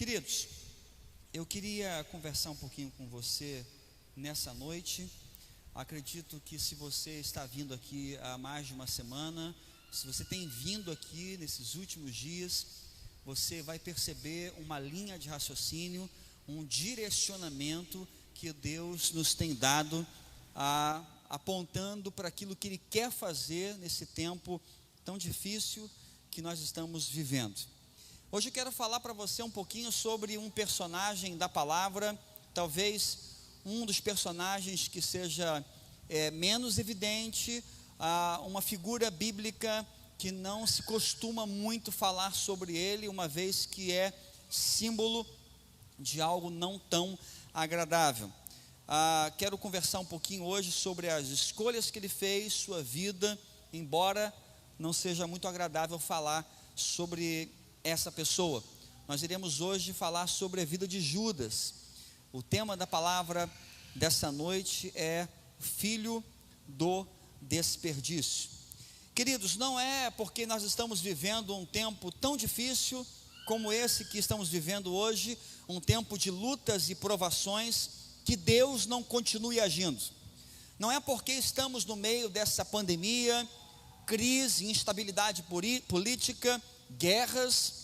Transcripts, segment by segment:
Queridos, eu queria conversar um pouquinho com você nessa noite. Acredito que se você está vindo aqui há mais de uma semana, se você tem vindo aqui nesses últimos dias, você vai perceber uma linha de raciocínio, um direcionamento que Deus nos tem dado, apontando para aquilo que Ele quer fazer nesse tempo tão difícil que nós estamos vivendo. Hoje eu quero falar para você um pouquinho sobre um personagem da palavra, talvez um dos personagens que seja menos evidente, uma figura bíblica que não se costuma muito falar sobre ele, uma vez que é símbolo de algo não tão agradável. Quero conversar um pouquinho hoje sobre as escolhas que ele fez, sua vida, embora não seja muito agradável falar sobre essa pessoa. Nós iremos hoje falar sobre a vida de Judas. O tema da palavra dessa noite é filho do desperdício. Queridos, não é porque nós estamos vivendo um tempo tão difícil como esse que estamos vivendo hoje, um tempo de lutas e provações, que Deus não continue agindo. Não é porque estamos no meio dessa pandemia, crise, instabilidade política, guerras,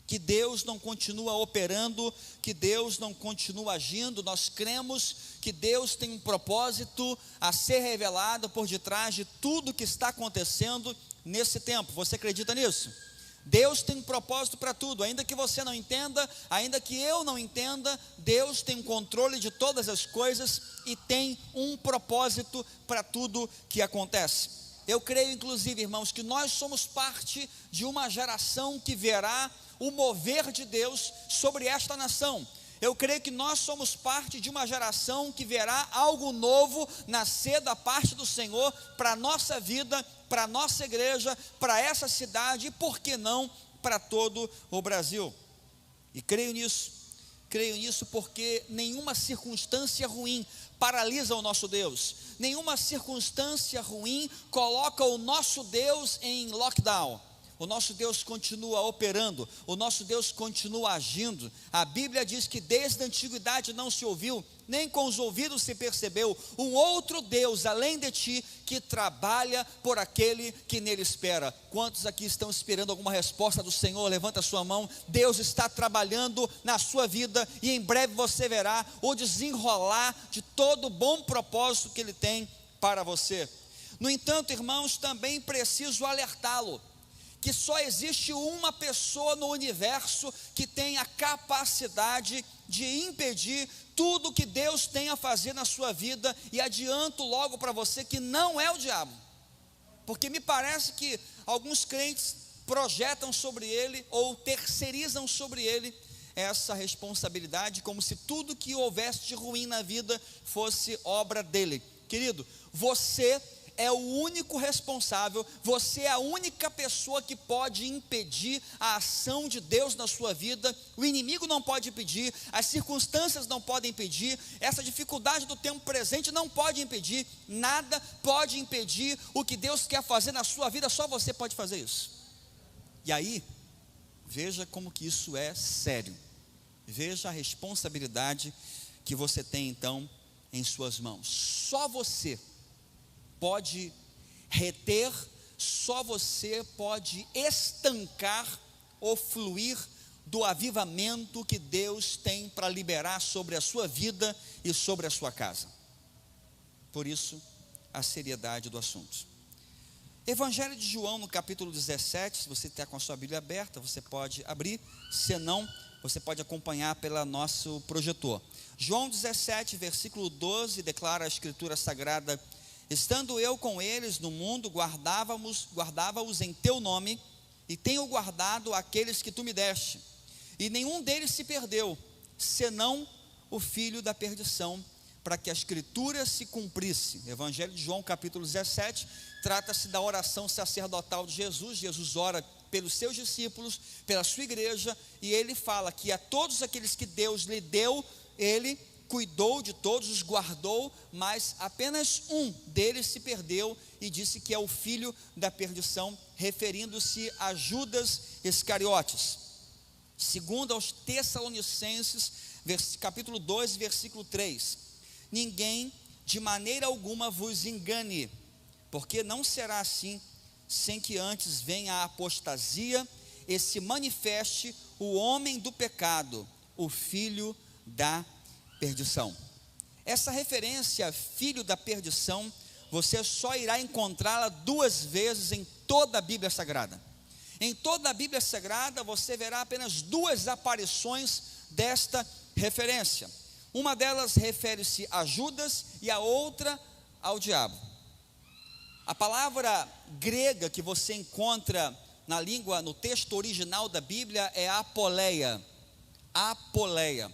que Deus não continua operando, que Deus não continua agindo. Nós cremos que Deus tem um propósito a ser revelado por detrás de tudo que está acontecendo nesse tempo. Você acredita nisso? Deus tem um propósito para tudo, ainda que você não entenda, ainda que eu não entenda, Deus tem um controle de todas as coisas e tem um propósito para tudo que acontece. Eu creio, inclusive, irmãos, que nós somos parte de uma geração que verá o mover de Deus sobre esta nação. Eu creio que nós somos parte de uma geração que verá algo novo nascer da parte do Senhor para a nossa vida, para a nossa igreja, para essa cidade e, por que não, para todo o Brasil. E creio nisso porque nenhuma circunstância ruim paralisa o nosso Deus, nenhuma circunstância ruim coloca o nosso Deus em lockdown. O nosso Deus continua operando, o nosso Deus continua agindo. A Bíblia diz que desde a antiguidade não se ouviu, nem com os ouvidos se percebeu, um outro Deus além de ti, que trabalha por aquele que nele espera. Quantos aqui estão esperando alguma resposta do Senhor? Levanta a sua mão. Deus está trabalhando na sua vida, e em breve você verá o desenrolar de todo o bom propósito que Ele tem para você. No entanto, irmãos, também preciso alertá-lo, que só existe uma pessoa no universo que tem a capacidade de impedir tudo que Deus tem a fazer na sua vida, e adianto logo para você que não é o diabo, porque me parece que alguns crentes projetam sobre ele ou terceirizam sobre ele essa responsabilidade, como se tudo que houvesse de ruim na vida fosse obra dele. Querido, você é o único responsável, você é a única pessoa que pode impedir a ação de Deus na sua vida. O inimigo não pode impedir, as circunstâncias não podem impedir, essa dificuldade do tempo presente não pode impedir, nada pode impedir o que Deus quer fazer na sua vida, só você pode fazer isso. E aí, veja como que isso é sério, veja a responsabilidade que você tem então em suas mãos. Só você pode reter, só você pode estancar ou fluir do avivamento que Deus tem para liberar sobre a sua vida e sobre a sua casa. Por isso, a seriedade do assunto. Evangelho de João, no capítulo 17, se você está com a sua Bíblia aberta, você pode abrir, se não, você pode acompanhar pelo nosso projetor. João 17, versículo 12, declara a Escritura Sagrada: estando eu com eles no mundo, guardava-os em teu nome, e tenho guardado aqueles que tu me deste, e nenhum deles se perdeu, senão o filho da perdição, para que a Escritura se cumprisse. Evangelho de João, capítulo 17, trata-se da oração sacerdotal de Jesus. Jesus ora pelos seus discípulos, pela sua igreja, e ele fala que a todos aqueles que Deus lhe deu, ele cuidou de todos, os guardou, mas apenas um deles se perdeu, e disse que é o filho da perdição, referindo-se a Judas Iscariotes. Segundo aos Tessalonicenses, capítulo 2, versículo 3: ninguém de maneira alguma vos engane, porque não será assim, sem que antes venha a apostasia e se manifeste o homem do pecado, o filho da perdição. Essa referência, filho da perdição, você só irá encontrá-la 2 vezes em toda a Bíblia Sagrada. Em toda a Bíblia Sagrada você verá apenas 2 aparições desta referência. Uma delas refere-se a Judas e a outra ao diabo. A palavra grega que você encontra na língua, no texto original da Bíblia, é apoleia. Apoleia.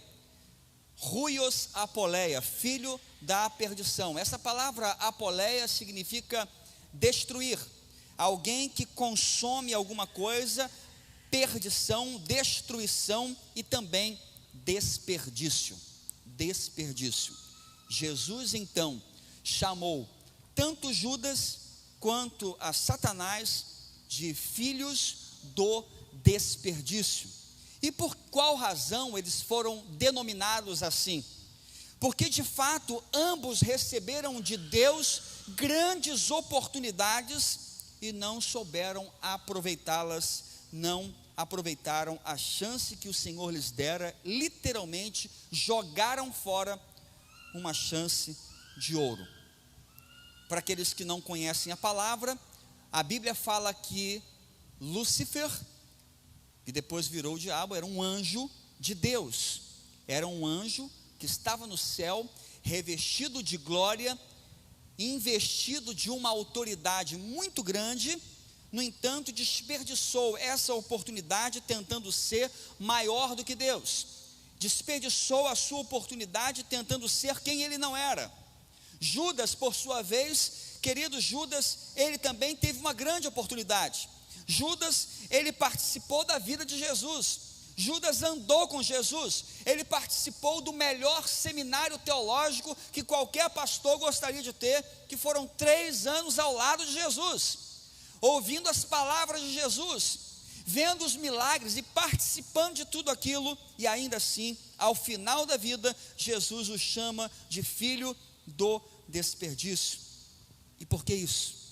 Ruios apoleia, filho da perdição. Essa palavra apoleia significa destruir. Alguém que consome alguma coisa, perdição, destruição e também desperdício. Desperdício. Jesus então chamou tanto Judas quanto a Satanás de filhos do desperdício. E por qual razão eles foram denominados assim? Porque de fato ambos receberam de Deus grandes oportunidades e não souberam aproveitá-las, não aproveitaram a chance que o Senhor lhes dera, literalmente jogaram fora uma chance de ouro. Para aqueles que não conhecem a palavra, a Bíblia fala que Lúcifer, que depois virou o diabo, era um anjo de Deus, era um anjo que estava no céu, revestido de glória, investido de uma autoridade muito grande. No entanto, desperdiçou essa oportunidade tentando ser maior do que Deus, desperdiçou a sua oportunidade tentando ser quem ele não era. Judas, por sua vez, querido Judas, ele também teve uma grande oportunidade. Judas, ele participou da vida de Jesus, Judas andou com Jesus, ele participou do melhor seminário teológico que qualquer pastor gostaria de ter, que foram 3 anos ao lado de Jesus, ouvindo as palavras de Jesus, vendo os milagres e participando de tudo aquilo, e ainda assim, ao final da vida, Jesus o chama de filho do desperdício. E por que isso?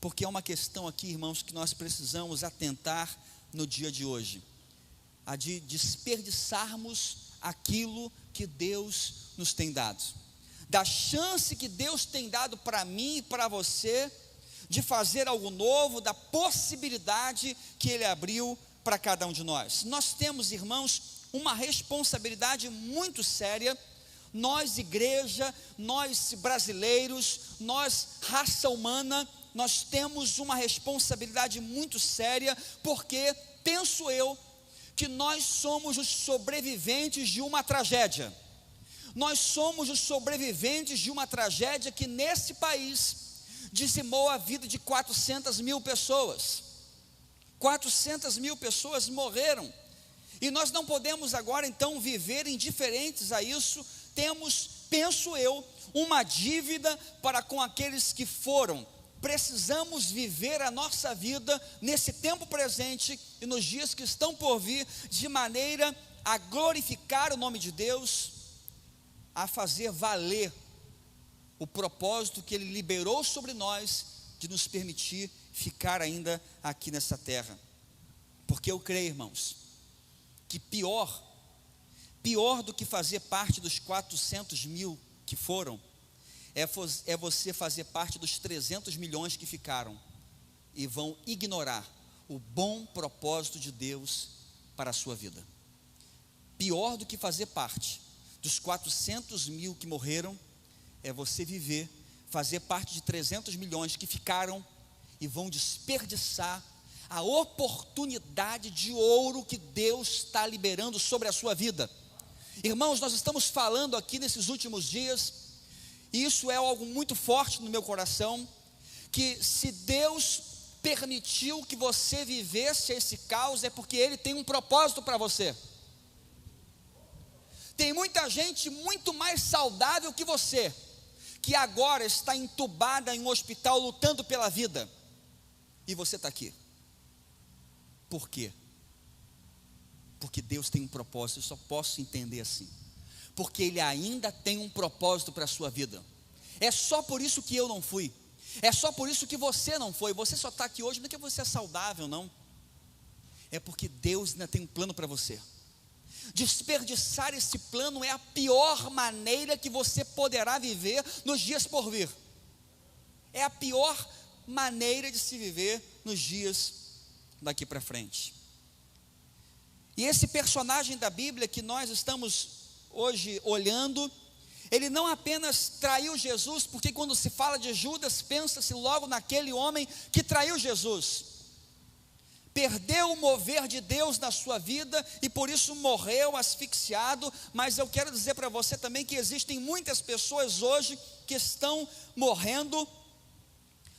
Porque é uma questão aqui, irmãos, que nós precisamos atentar no dia de hoje, a de desperdiçarmos aquilo que Deus nos tem dado, da chance que Deus tem dado para mim e para você, de fazer algo novo, da possibilidade que Ele abriu para cada um de nós. Nós temos, irmãos, uma responsabilidade muito séria, nós igreja, nós brasileiros, nós raça humana, nós temos uma responsabilidade muito séria, porque penso eu que nós somos os sobreviventes de uma tragédia. Nós somos os sobreviventes de uma tragédia que nesse país dizimou a vida de 400 mil pessoas. 400 mil pessoas morreram. E nós não podemos agora então viver indiferentes a isso. Temos, penso eu, uma dívida para com aqueles que foram. Precisamos viver a nossa vida nesse tempo presente e nos dias que estão por vir, de maneira a glorificar o nome de Deus, a fazer valer o propósito que Ele liberou sobre nós, de nos permitir ficar ainda aqui nessa terra. Porque eu creio, irmãos, que pior do que fazer parte dos 400 mil que foram, é você fazer parte dos 300 milhões que ficaram e vão ignorar o bom propósito de Deus para a sua vida. Pior do que fazer parte dos 400 mil que morreram, é você fazer parte de 300 milhões que ficaram e vão desperdiçar a oportunidade de ouro que Deus está liberando sobre a sua vida. Irmãos, nós estamos falando aqui nesses últimos dias, e isso é algo muito forte no meu coração, que se Deus permitiu que você vivesse esse caos, é porque Ele tem um propósito para você. Tem muita gente muito mais saudável que você, que agora está entubada em um hospital lutando pela vida, e você está aqui. Por quê? Porque Deus tem um propósito, eu só posso entender assim. Porque Ele ainda tem um propósito para a sua vida. É só por isso que eu não fui. É só por isso que você não foi. Você só está aqui hoje não é que você é saudável, não. É porque Deus ainda tem um plano para você. Desperdiçar esse plano é a pior maneira que você poderá viver nos dias por vir. É a pior maneira de se viver nos dias daqui para frente. E esse personagem da Bíblia que nós estamos hoje olhando, ele não apenas traiu Jesus, porque quando se fala de Judas, pensa-se logo naquele homem que traiu Jesus. Perdeu o mover de Deus na sua vida e por isso morreu asfixiado. Mas eu quero dizer para você também que existem muitas pessoas hoje que estão morrendo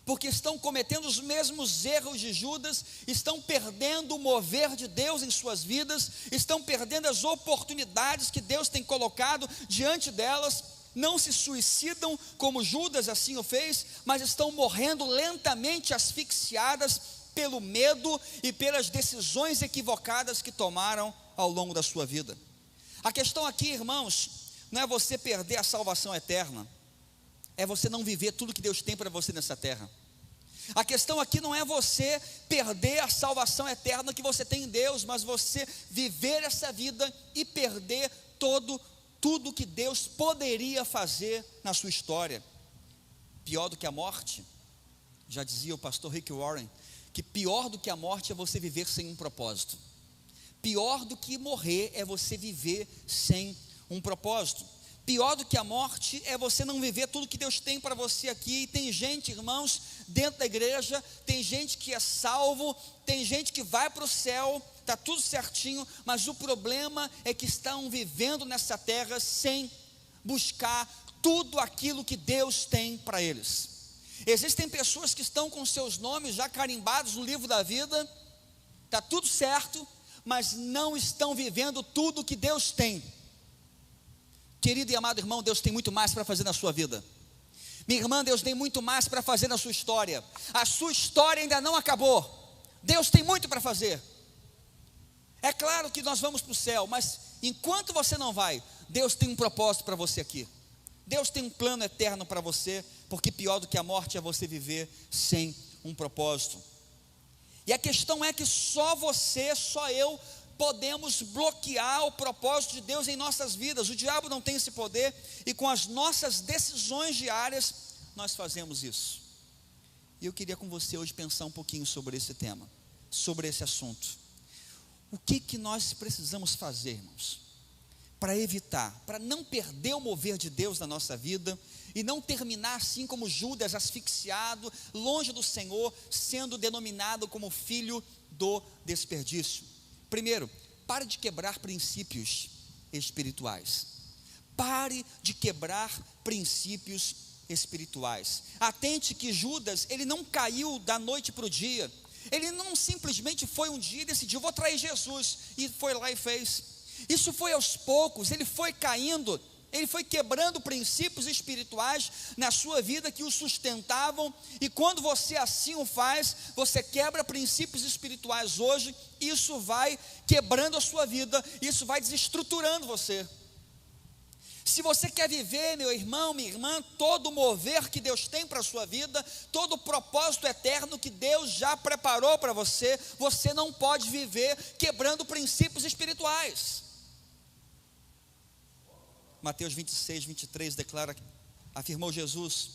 porque estão cometendo os mesmos erros de Judas, estão perdendo o mover de Deus em suas vidas, estão perdendo as oportunidades que Deus tem colocado diante delas. Não se suicidam como Judas assim o fez, mas estão morrendo lentamente asfixiadas pelo medo e pelas decisões equivocadas que tomaram ao longo da sua vida. A questão aqui, irmãos, não é você perder a salvação eterna, é você não viver tudo que Deus tem para você nessa terra. A questão aqui não é você perder a salvação eterna que você tem em Deus, mas você viver essa vida e perder tudo que Deus poderia fazer na sua história. Pior do que a morte, já dizia o pastor Rick Warren, que pior do que a morte é você viver sem um propósito. Pior do que morrer é você viver sem um propósito. Pior do que a morte é você não viver tudo que Deus tem para você aqui. E tem gente, irmãos, dentro da igreja, tem gente que é salvo, tem gente que vai para o céu, está tudo certinho, mas o problema é que estão vivendo nessa terra sem buscar tudo aquilo que Deus tem para eles. Existem pessoas que estão com seus nomes já carimbados no livro da vida, está tudo certo, mas não estão vivendo tudo que Deus tem. Querido e amado irmão, Deus tem muito mais para fazer na sua vida. Minha irmã, Deus tem muito mais para fazer na sua história. A sua história ainda não acabou. Deus tem muito para fazer. É claro que nós vamos para o céu, mas enquanto você não vai, Deus tem um propósito para você aqui. Deus tem um plano eterno para você, porque pior do que a morte é você viver sem um propósito. E a questão é que só você, só eu, podemos bloquear o propósito de Deus em nossas vidas. O diabo não tem esse poder, e com as nossas decisões diárias, nós fazemos isso. E eu queria com você hoje pensar um pouquinho sobre esse tema, sobre esse assunto. O que nós precisamos fazer, irmãos, para evitar, para não perder o mover de Deus na nossa vida, e não terminar assim como Judas, asfixiado, longe do Senhor, sendo denominado como filho do desperdício? Primeiro, pare de quebrar princípios espirituais. Pare de quebrar princípios espirituais. Atente que Judas, ele não caiu da noite para o dia. Ele não simplesmente foi um dia e decidiu, vou trair Jesus, e foi lá e fez. Isso foi aos poucos, ele foi caindo, ele foi quebrando princípios espirituais na sua vida que o sustentavam. E quando você assim o faz, você quebra princípios espirituais hoje, isso vai quebrando a sua vida, isso vai desestruturando você. Se você quer viver, meu irmão, minha irmã, todo o mover que Deus tem para a sua vida, todo o propósito eterno que Deus já preparou para você, você não pode viver quebrando princípios espirituais. Mateus 26, 23 declara, afirmou Jesus: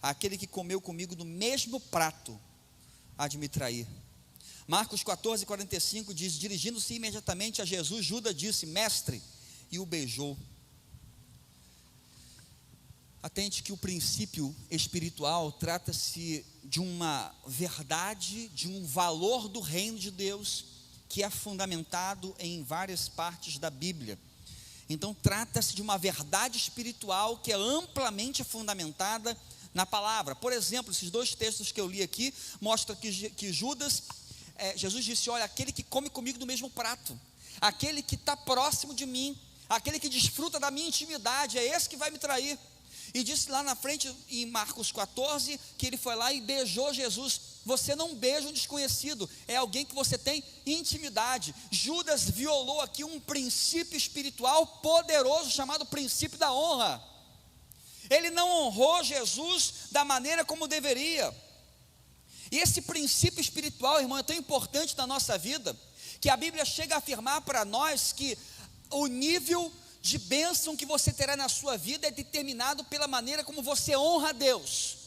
aquele que comeu comigo no mesmo prato há de me trair. Marcos 14, 45 diz, dirigindo-se imediatamente a Jesus, Judas disse, mestre, e o beijou. Atente que o princípio espiritual trata-se de uma verdade, de um valor do reino de Deus, que é fundamentado em várias partes da Bíblia. Então trata-se de uma verdade espiritual que é amplamente fundamentada na palavra. Por exemplo, esses dois textos que eu li aqui mostram que Judas, Jesus disse, olha, aquele que come comigo do mesmo prato, aquele que está próximo de mim, aquele que desfruta da minha intimidade, é esse que vai me trair. E disse lá na frente, em Marcos 14, que ele foi lá e beijou Jesus. você não beija um desconhecido, é alguém que você tem intimidade. Judas violou aqui um princípio espiritual poderoso, chamado princípio da honra. Ele não honrou Jesus da maneira como deveria. E esse princípio espiritual, irmão, é tão importante na nossa vida, que a Bíblia chega a afirmar para nós que o nível de bênção que você terá na sua vida é determinado pela maneira como você honra a Deus.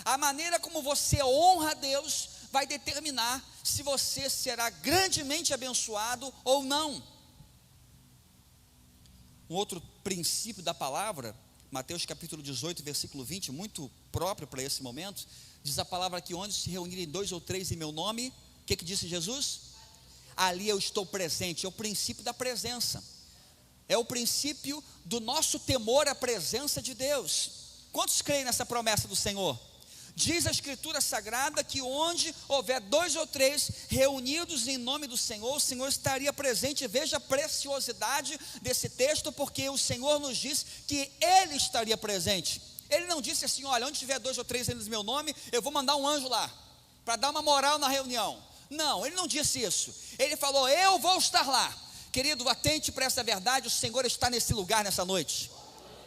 A maneira como você honra a Deus vai determinar se você será grandemente abençoado ou não. Um outro princípio da palavra, Mateus capítulo 18, versículo 20, muito próprio para esse momento, diz a palavra que onde se reunirem 2 ou 3 em meu nome, o que disse Jesus? Ali eu estou presente. É o princípio da presença, é o princípio do nosso temor à presença de Deus. Quantos creem nessa promessa do Senhor? Diz a Escritura Sagrada que onde houver 2 ou 3 reunidos em nome do Senhor, o Senhor estaria presente. Veja a preciosidade desse texto, porque o Senhor nos diz que Ele estaria presente. Ele não disse assim: olha, onde tiver 2 ou 3 em meu nome, eu vou mandar um anjo lá, para dar uma moral na reunião. Não, Ele não disse isso. Ele falou: eu vou estar lá. Querido, atente para essa verdade, o Senhor está nesse lugar nessa noite.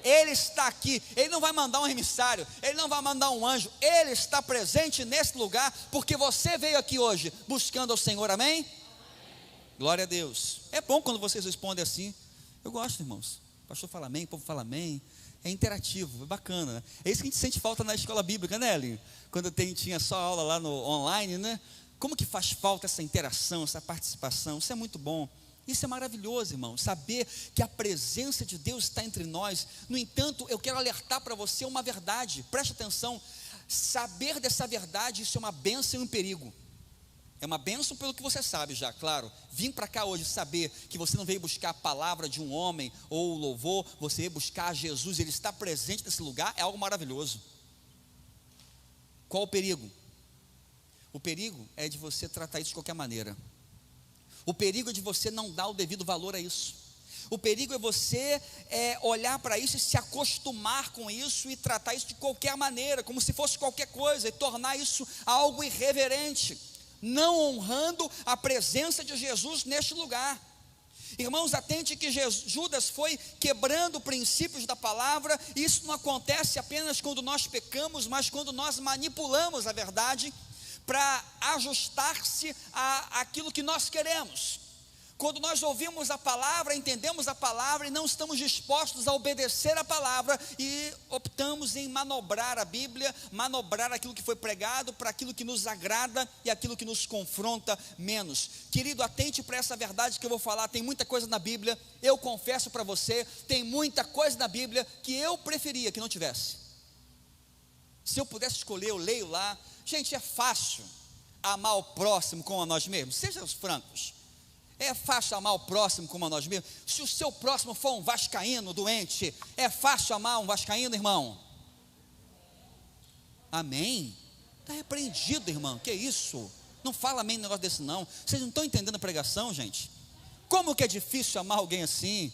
Ele está aqui. Ele não vai mandar um emissário, Ele não vai mandar um anjo, Ele está presente nesse lugar, porque você veio aqui hoje buscando ao Senhor, amém? Glória a Deus. É bom quando vocês respondem assim. Eu gosto, irmãos. O pastor fala amém, o povo fala amém. É interativo, é bacana. É isso que a gente sente falta na escola bíblica, né, Elinho? Quando tinha só aula lá no online, né? Como que faz falta essa interação, essa participação? Isso é muito bom. Isso é maravilhoso, irmão, saber que a presença de Deus está entre nós. No entanto, eu quero alertar para você uma verdade, preste atenção. Saber dessa verdade, isso é uma bênção e um perigo. É uma bênção pelo que você sabe já, claro. Vim para cá hoje saber que você não veio buscar a palavra de um homem ou o louvor, você veio buscar Jesus, Ele está presente nesse lugar, é algo maravilhoso. Qual o perigo? O perigo é de você tratar isso de qualquer maneira. O perigo é de você não dar o devido valor a isso. O perigo é você olhar para isso e se acostumar com isso e tratar isso de qualquer maneira, como se fosse qualquer coisa, e tornar isso algo irreverente, não honrando a presença de Jesus neste lugar. Irmãos, atente que Judas foi quebrando princípios da palavra. Isso não acontece apenas quando nós pecamos, mas quando nós manipulamos a verdade para ajustar-se àquilo que nós queremos. Quando nós ouvimos a palavra, entendemos a palavra e não estamos dispostos a obedecer a palavra e optamos em manobrar a Bíblia, manobrar aquilo que foi pregado para aquilo que nos agrada e aquilo que nos confronta menos. Querido, atente para essa verdade que eu vou falar. Tem muita coisa na Bíblia, eu confesso para você, tem muita coisa na Bíblia que eu preferia que não tivesse. Se eu pudesse escolher, eu leio lá. Gente, é fácil amar o próximo como a nós mesmos, sejam francos. É fácil amar o próximo como a nós mesmos. Se o seu próximo for um vascaíno doente, é fácil amar um vascaíno, irmão? Amém? Está repreendido, irmão, que isso? Não fala amém no negócio desse não. Vocês não estão entendendo a pregação, gente? Como que é difícil amar alguém assim?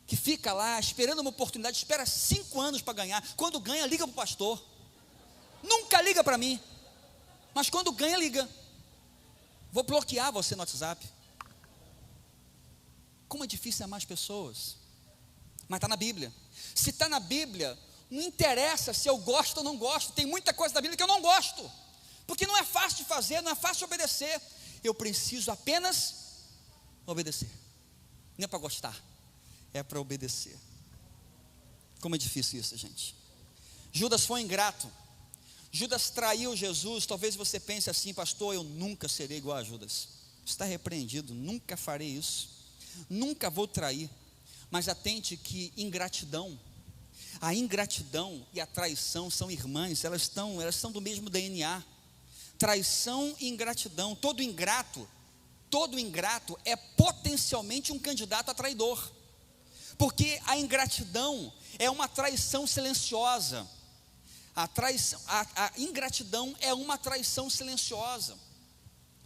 Que fica lá esperando uma oportunidade, espera 5 anos para ganhar. Quando ganha, liga para o pastor. Nunca liga para mim, mas quando ganha, liga. Vou bloquear você no WhatsApp. Como é difícil amar as pessoas. Mas está na Bíblia. Se está na Bíblia, não interessa se eu gosto ou não gosto. Tem muita coisa da Bíblia que eu não gosto, porque não é fácil de fazer, não é fácil de obedecer. Eu preciso apenas obedecer. Não é para gostar, é para obedecer. Como é difícil isso, gente. Judas foi ingrato. Judas traiu Jesus. Talvez você pense assim: pastor, eu nunca serei igual a Judas. Está repreendido, nunca farei isso, nunca vou trair. Mas atente que a ingratidão e a traição são irmãs, elas são do mesmo DNA. Traição e ingratidão. Todo ingrato é potencialmente um candidato a traidor, porque a ingratidão é uma traição silenciosa. A ingratidão é uma traição silenciosa.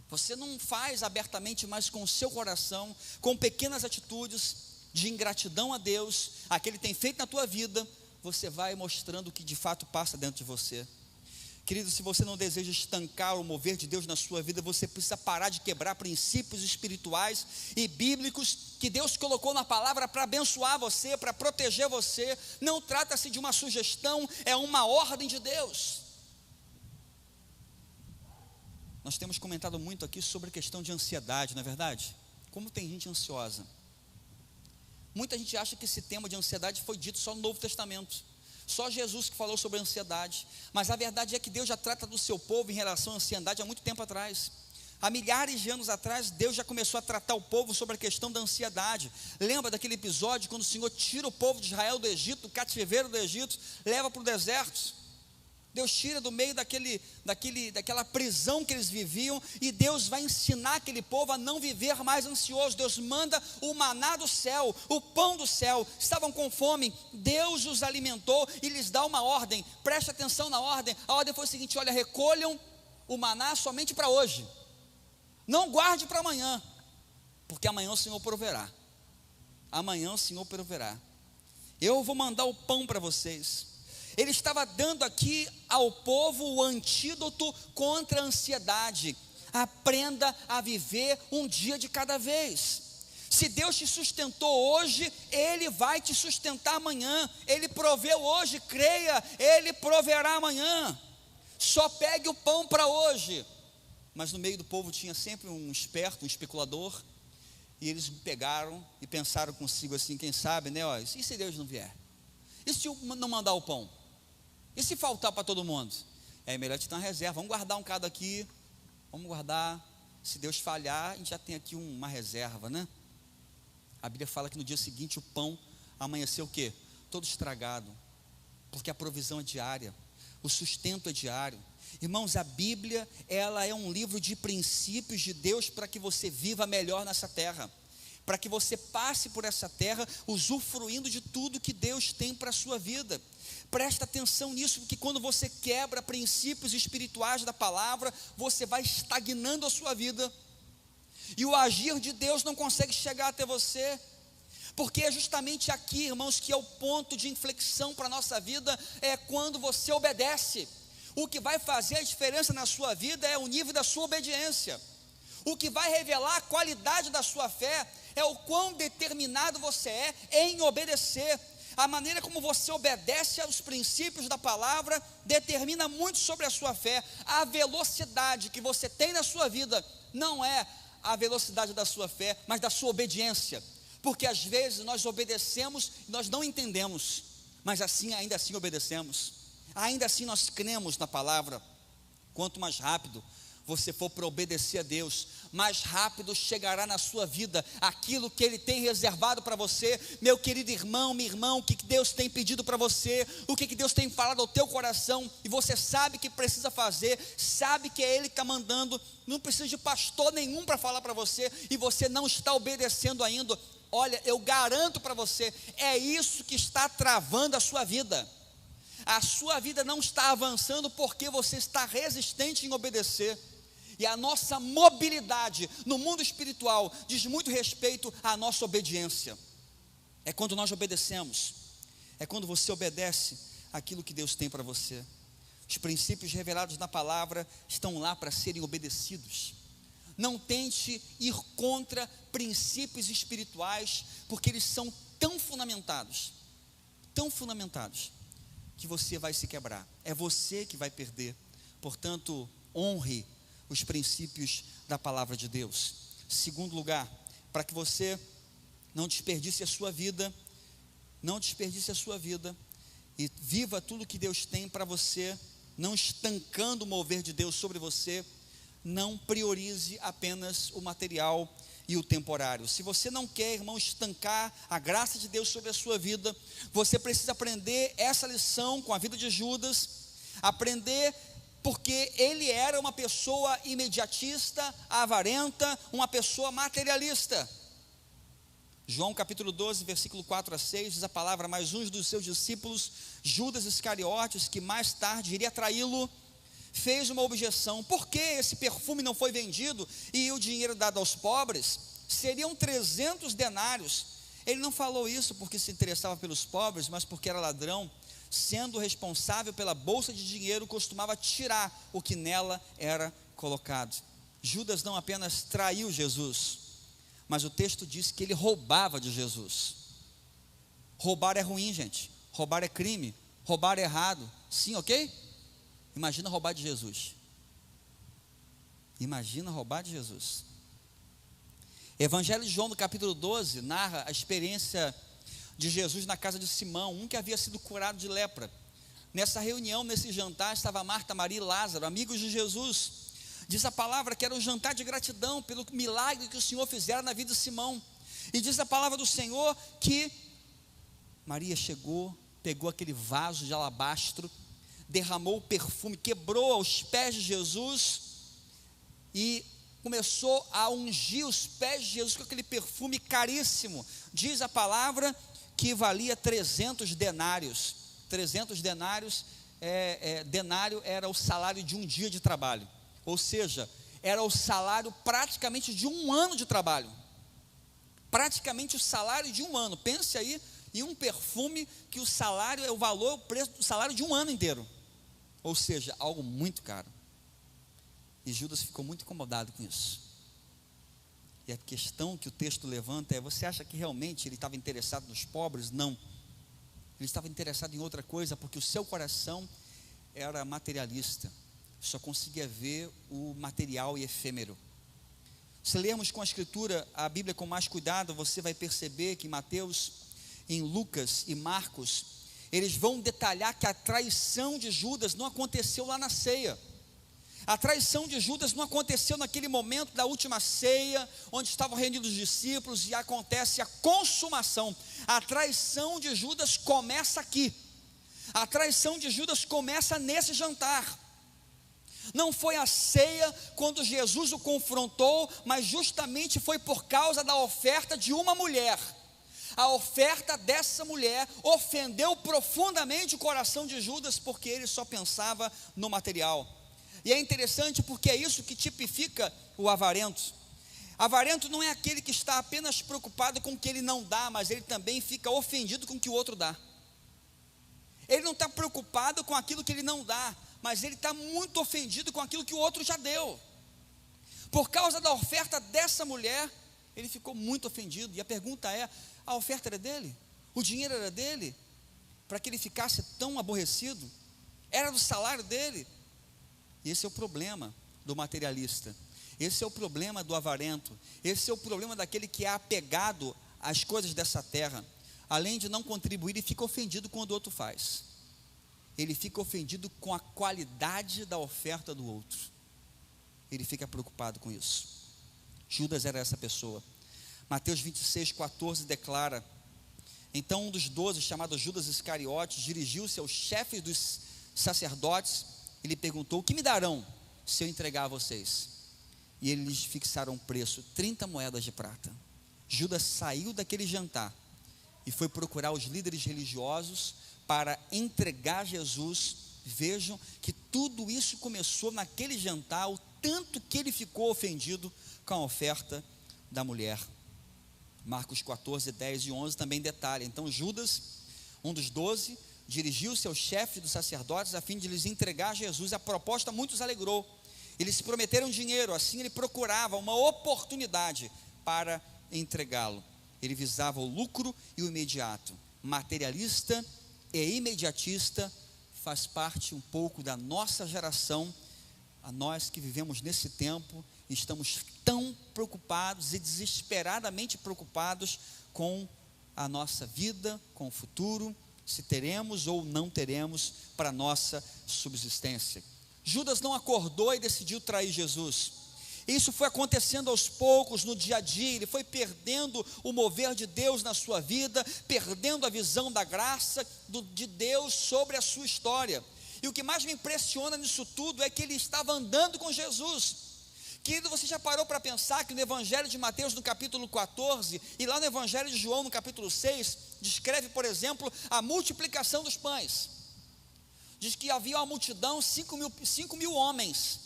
Você não faz abertamente, mas com o seu coração, com pequenas atitudes de ingratidão a Deus, a que Ele tem feito na tua vida, você vai mostrando o que de fato passa dentro de você. Querido, se você não deseja estancar o mover de Deus na sua vida, você precisa parar de quebrar princípios espirituais e bíblicos que Deus colocou na palavra para abençoar você, para proteger você. Não trata-se de uma sugestão, é uma ordem de Deus. Nós temos comentado muito aqui sobre a questão de ansiedade, não é verdade? Como tem gente ansiosa. Muita gente acha que esse tema de ansiedade foi dito só no Novo Testamento. Só Jesus que falou sobre a ansiedade. Mas a verdade é que Deus já trata do seu povo em relação à ansiedade há muito tempo atrás. Há milhares de anos atrás, Deus já começou a tratar o povo sobre a questão da ansiedade. Lembra daquele episódio quando o Senhor tira o povo de Israel do Egito, do cativeiro do Egito, leva para o deserto? Deus tira do meio daquela prisão que eles viviam, e Deus vai ensinar aquele povo a não viver mais ansioso. Deus manda o maná do céu, o pão do céu. Estavam com fome, Deus os alimentou e lhes dá uma ordem. Preste atenção na ordem. A ordem foi a seguinte: olha, recolham o maná somente para hoje, não guarde para amanhã, porque amanhã o Senhor proverá. Amanhã o Senhor proverá. Eu vou mandar o pão para vocês. Ele estava dando aqui ao povo o antídoto contra a ansiedade. Aprenda a viver um dia de cada vez. Se Deus te sustentou hoje, Ele vai te sustentar amanhã. Ele proveu hoje, creia, Ele proverá amanhã. Só pegue o pão para hoje. Mas no meio do povo tinha sempre um esperto, um especulador, e eles pegaram e pensaram consigo assim: quem sabe, né? Ó, e se Deus não vier? E se eu não mandar o pão? E se faltar para todo mundo? É melhor te dar uma reserva. Vamos guardar um cada aqui. Vamos guardar. Se Deus falhar, a gente já tem aqui uma reserva, né? A Bíblia fala que no dia seguinte o pão amanheceu o quê? Todo estragado. Porque a provisão é diária. O sustento é diário. Irmãos, a Bíblia, ela é um livro de princípios de Deus para que você viva melhor nessa terra. Para que você passe por essa terra usufruindo de tudo que Deus tem para a sua vida. Presta atenção nisso, porque quando você quebra princípios espirituais da palavra, você vai estagnando a sua vida, e o agir de Deus não consegue chegar até você, porque é justamente aqui, irmãos, que é o ponto de inflexão para a nossa vida, é quando você obedece. O que vai fazer a diferença na sua vida é o nível da sua obediência. O que vai revelar a qualidade da sua fé é o quão determinado você é em obedecer. A maneira como você obedece aos princípios da palavra determina muito sobre a sua fé. A velocidade que você tem na sua vida não é a velocidade da sua fé, mas da sua obediência. Porque às vezes nós obedecemos e nós não entendemos, mas ainda assim obedecemos. Ainda assim nós cremos na palavra. Quanto mais rápido você for para obedecer a Deus, mais rápido chegará na sua vida aquilo que Ele tem reservado para você. Meu querido irmão, minha irmã, o que Deus tem pedido para você, o que Deus tem falado ao teu coração, e você sabe que precisa fazer, sabe que é Ele que está mandando, não precisa de pastor nenhum para falar para você, e você não está obedecendo ainda. Olha, eu garanto para você, é isso que está travando a sua vida. A sua vida não está avançando porque você está resistente em obedecer. E a nossa mobilidade no mundo espiritual diz muito respeito à nossa obediência. É quando nós obedecemos, é quando você obedece aquilo que Deus tem para você. Os princípios revelados na palavra estão lá para serem obedecidos. Não tente ir contra princípios espirituais, porque eles são tão fundamentados, que você vai se quebrar. É você que vai perder. Portanto, honre os princípios da palavra de Deus. Segundo lugar, para que você não desperdice a sua vida, e viva tudo que Deus tem para você, não estancando o mover de Deus sobre você, não priorize apenas o material e o temporário. Se você não quer, irmão, estancar a graça de Deus sobre a sua vida, você precisa aprender essa lição com a vida de Judas, aprender porque ele era uma pessoa imediatista, avarenta, uma pessoa materialista. João capítulo 12, versículo 4 a 6, diz a palavra: mas um dos seus discípulos, Judas Iscariotes, que mais tarde iria traí-lo, fez uma objeção: por que esse perfume não foi vendido e o dinheiro dado aos pobres? Seriam 300 denários. Ele não falou isso porque se interessava pelos pobres, mas porque era ladrão. sendo responsável pela bolsa de dinheiro, costumava tirar o que nela era colocado. Judas não apenas traiu Jesus, mas o texto diz que ele roubava de Jesus. Roubar é ruim, gente. Roubar é crime. Roubar é errado. Sim, ok? Imagina roubar de Jesus. Imagina roubar de Jesus. Evangelho de João, no capítulo 12, narra a experiência de Jesus na casa de Simão, um que havia sido curado de lepra. Nessa reunião, nesse jantar, estava Marta, Maria e Lázaro, amigos de Jesus. Diz a palavra que era um jantar de gratidão pelo milagre que o Senhor fizera na vida de Simão. E diz a palavra do Senhor que Maria chegou, pegou aquele vaso de alabastro, derramou o perfume, quebrou aos pés de Jesus e começou a ungir os pés de Jesus com aquele perfume caríssimo. Diz a palavra que valia 300 denários. 300 denários, denário era o salário de um dia de trabalho. Ou seja, era o salário praticamente de um ano de trabalho. Praticamente o salário de um ano. Pense aí em um perfume que o salário é o valor, o preço do salário de um ano inteiro. Ou seja, algo muito caro. E Judas ficou muito incomodado com isso. E a questão que o texto levanta é: você acha que realmente ele estava interessado nos pobres? Não. Ele estava interessado em outra coisa, porque o seu coração era materialista. Só conseguia ver o material e efêmero. Se lermos com a escritura, a Bíblia com mais cuidado, você vai perceber que em Mateus, em Lucas e Marcos, eles vão detalhar que a traição de Judas não aconteceu lá na ceia. A traição de Judas não aconteceu naquele momento da última ceia, onde estavam reunidos os discípulos, e acontece a consumação. A traição de Judas começa aqui. A traição de Judas começa nesse jantar. Não foi a ceia quando Jesus o confrontou, mas justamente foi por causa da oferta de uma mulher. A oferta dessa mulher ofendeu profundamente o coração de Judas, porque ele só pensava no material. E é interessante porque é isso que tipifica o avarento. Avarento não é aquele que está apenas preocupado com o que ele não dá, mas ele também fica ofendido com o que o outro dá. Ele não está preocupado com aquilo que ele não dá, mas ele está muito ofendido com aquilo que o outro já deu. Por causa da oferta dessa mulher, ele ficou muito ofendido. E a pergunta é: a oferta era dele? O dinheiro era dele? Para que ele ficasse tão aborrecido? Era do salário dele? E esse é o problema do materialista. Esse é o problema do avarento. Esse é o problema daquele que é apegado às coisas dessa terra. Além de não contribuir, ele fica ofendido quando o outro faz. Ele fica ofendido com a qualidade da oferta do outro. Ele fica preocupado com isso. Judas era essa pessoa. Mateus 26:14 declara: então um dos 12, chamado Judas Iscariotes, dirigiu-se aos chefes dos sacerdotes. Ele perguntou: o que me darão se eu entregar a vocês? E eles lhes fixaram um preço, 30 moedas de prata. Judas saiu daquele jantar e foi procurar os líderes religiosos para entregar Jesus. Vejam que tudo isso começou naquele jantar, o tanto que ele ficou ofendido com a oferta da mulher. Marcos 14, 10 e 11 também detalha. Então Judas, um dos 12, dirigiu-se aos chefes dos sacerdotes a fim de lhes entregar Jesus. A proposta muitos alegrou. Eles se prometeram dinheiro, assim ele procurava uma oportunidade para entregá-lo. Ele visava o lucro e o imediato. Materialista e imediatista faz parte um pouco da nossa geração. A nós que vivemos nesse tempo, estamos tão preocupados e desesperadamente preocupados com a nossa vida, com o futuro, se teremos ou não teremos para a nossa subsistência. Judas não acordou e decidiu trair Jesus. Isso foi acontecendo aos poucos, no dia a dia. Ele foi perdendo o mover de Deus na sua vida, perdendo a visão da graça de Deus sobre a sua história. E o que mais me impressiona nisso tudo é que ele estava andando com Jesus. Querido, você já parou para pensar que no Evangelho de Mateus, no capítulo 14, e lá no Evangelho de João, no capítulo 6, descreve, por exemplo, a multiplicação dos pães. Diz que havia uma multidão, 5 mil homens.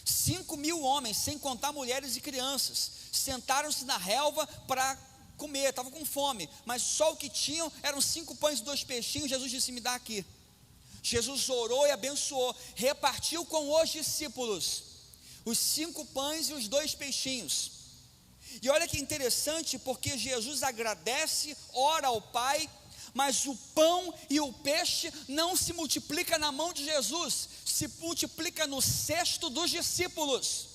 5 mil homens, sem contar mulheres e crianças. Sentaram-se na relva para comer, estavam com fome, mas só o que tinham eram 5 pães e 2 peixinhos. Jesus disse: me dá aqui. Jesus orou e abençoou, repartiu com os discípulos os 5 pães e os 2 peixinhos. E olha que interessante, porque Jesus agradece, ora ao Pai, mas o pão e o peixe não se multiplica na mão de Jesus, se multiplica no cesto dos discípulos.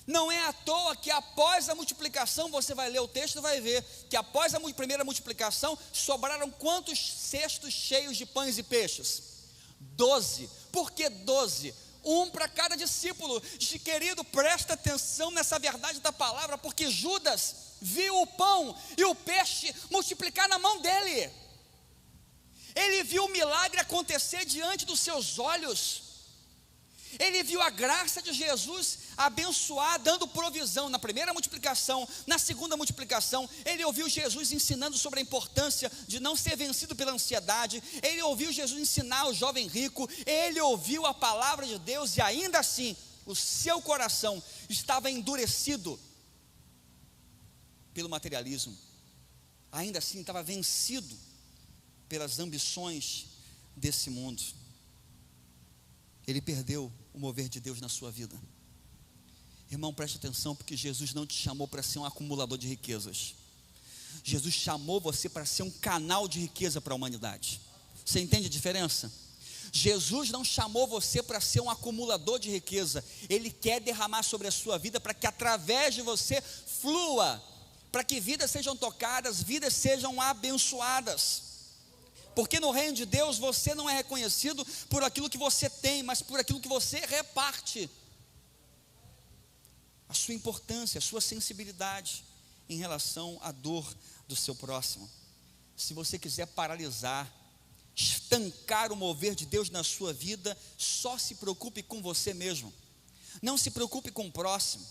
Não é à toa que após a multiplicação, você vai ler o texto e vai ver que após a primeira multiplicação, sobraram quantos cestos cheios de pães e peixes? 12. Por que 12? Um para cada discípulo. Querido, presta atenção nessa verdade da palavra, porque Judas viu o pão e o peixe multiplicar na mão dele. Ele viu o milagre acontecer diante dos seus olhos. Ele viu a graça de Jesus abençoar, dando provisão na primeira multiplicação, na segunda multiplicação. Ele ouviu Jesus ensinando sobre a importância de não ser vencido pela ansiedade. Ele ouviu Jesus ensinar o jovem rico. Ele ouviu a palavra de Deus e ainda assim, o seu coração estava endurecido pelo materialismo. Ainda assim, estava vencido pelas ambições desse mundo. Ele perdeu o mover de Deus na sua vida. Irmão, preste atenção, porque Jesus não te chamou para ser um acumulador de riquezas. Jesus chamou você para ser um canal de riqueza para a humanidade. Você entende a diferença? Jesus não chamou você para ser um acumulador de riqueza. Ele quer derramar sobre a sua vida para que através de você flua, para que vidas sejam tocadas, vidas sejam abençoadas. Porque no reino de Deus você não é reconhecido por aquilo que você tem, mas por aquilo que você reparte. A sua importância, a sua sensibilidade em relação à dor do seu próximo. Se você quiser paralisar, estancar o mover de Deus na sua vida, só se preocupe com você mesmo. Não se preocupe com o próximo.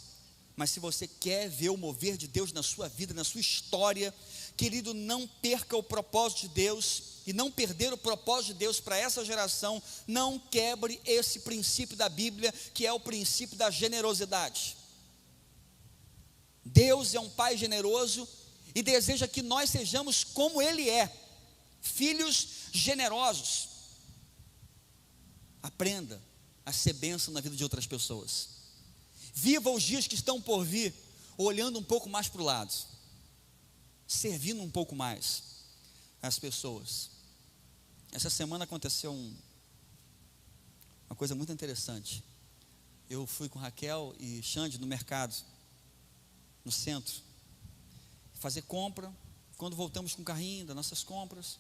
Mas se você quer ver o mover de Deus na sua vida, na sua história, querido, não perca o propósito de Deus. E não perder o propósito de Deus para essa geração. Não quebre esse princípio da Bíblia, que é o princípio da generosidade. Deus é um Pai generoso e deseja que nós sejamos como Ele é, filhos generosos. Aprenda a ser bênção na vida de outras pessoas. Viva os dias que estão por vir, olhando um pouco mais para o lado, servindo um pouco mais as pessoas. Essa semana aconteceu uma coisa muito interessante. Eu fui com Raquel e Xande no mercado, no centro, fazer compra. Quando voltamos com o carrinho das nossas compras,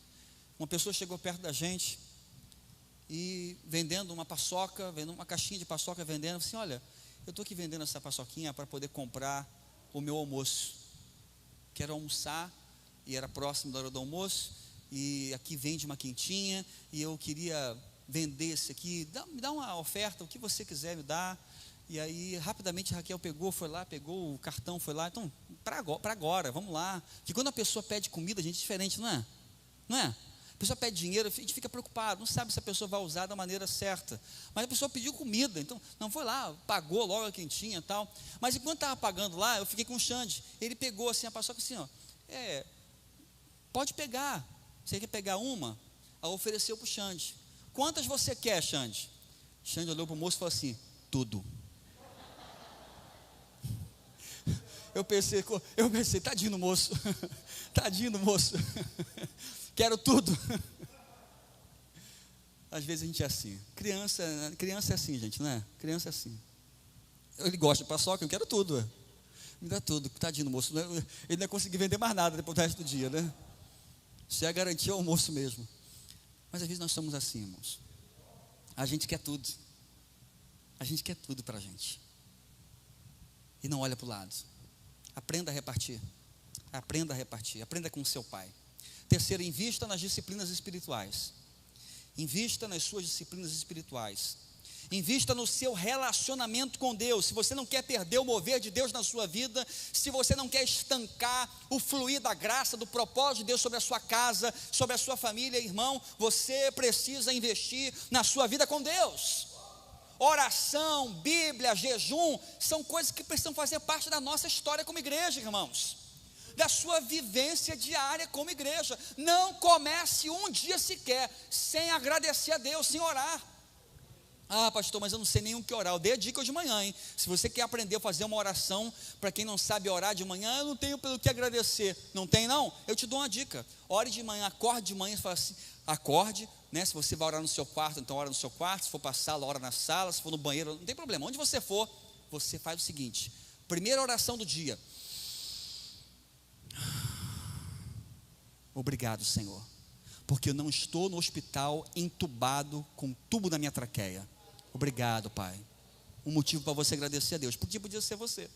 uma pessoa chegou perto da gente e vendendo uma paçoca, vendendo uma caixinha de paçoca, vendendo, assim: olha, eu estou aqui vendendo essa paçoquinha para poder comprar o meu almoço. Quero almoçar, e era próximo da hora do almoço, e aqui vende uma quentinha, e eu queria vender esse aqui, me dá uma oferta, o que você quiser me dar. E aí rapidamente Raquel foi lá, pegou o cartão, foi lá. Então, para agora, vamos lá. Que quando a pessoa pede comida, a gente é diferente, não é? Não é? A pessoa pede dinheiro, a gente fica preocupado, não sabe se a pessoa vai usar da maneira certa. Mas a pessoa pediu comida, então não foi lá, pagou logo a quentinha e tal. Mas enquanto estava pagando lá, eu fiquei com o Xande. Ele pegou assim a paçoca assim, ó, pode pegar. Você quer pegar uma? Aí ofereceu para o Xande. Quantas você quer, Xande? Xande olhou para o moço e falou assim: tudo. Eu pensei, tadinho do moço. Tadinho do moço. Quero tudo. Às vezes a gente é assim. Criança é assim, gente, não é? Criança é assim. Ele gosta de paçoca, eu quero tudo. Me dá tudo. Tadinho do moço. Ele não vai conseguir vender mais nada depois do resto do dia, né? Isso é garantir o almoço mesmo. Mas às vezes nós somos assim, irmãos. A gente quer tudo. A gente quer tudo para a gente. E não olha para o lado. Aprenda a repartir. Aprenda a repartir. Aprenda com o seu pai. Terceiro, invista nas disciplinas espirituais. Invista nas suas disciplinas espirituais. Invista no seu relacionamento com Deus. Se você não quer perder o mover de Deus na sua vida, se você não quer estancar o fluir da graça, do propósito de Deus sobre a sua casa, sobre a sua família, irmão, você precisa investir na sua vida com Deus. Oração, Bíblia, jejum, são coisas que precisam fazer parte da nossa história como igreja, irmãos. da sua vivência diária como igreja. Não comece um dia sequer sem agradecer a Deus, sem orar. Ah, pastor, mas eu não sei nem o que orar. Eu dei a dica de manhã, hein? Se você quer aprender a fazer uma oração, para quem não sabe orar de manhã, eu não tenho pelo que agradecer. Não tem não? Eu te dou uma dica. Ore de manhã, acorde de manhã e fala assim, acorde, né? Se você vai orar no seu quarto, então ora no seu quarto. Se for para a sala, ora na sala. Se for no banheiro, não tem problema. Onde você for, você faz o seguinte. Primeira oração do dia. Obrigado, Senhor, porque eu não estou no hospital entubado com um tubo na minha traqueia. Obrigado, Pai. Um motivo para você agradecer a Deus, porque podia ser você.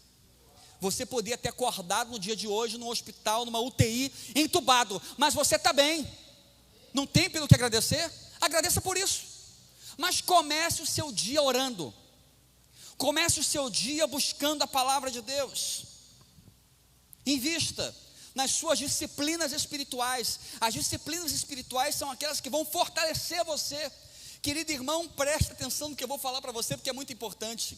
Você poderia ter acordado no dia de hoje no hospital, numa UTI, entubado, mas você está bem. Não tem pelo que agradecer? Agradeça por isso. Mas comece o seu dia orando. Comece o seu dia buscando a palavra de Deus. Invista nas suas disciplinas espirituais. As disciplinas espirituais são aquelas que vão fortalecer você. Querido irmão, preste atenção no que eu vou falar para você, porque é muito importante.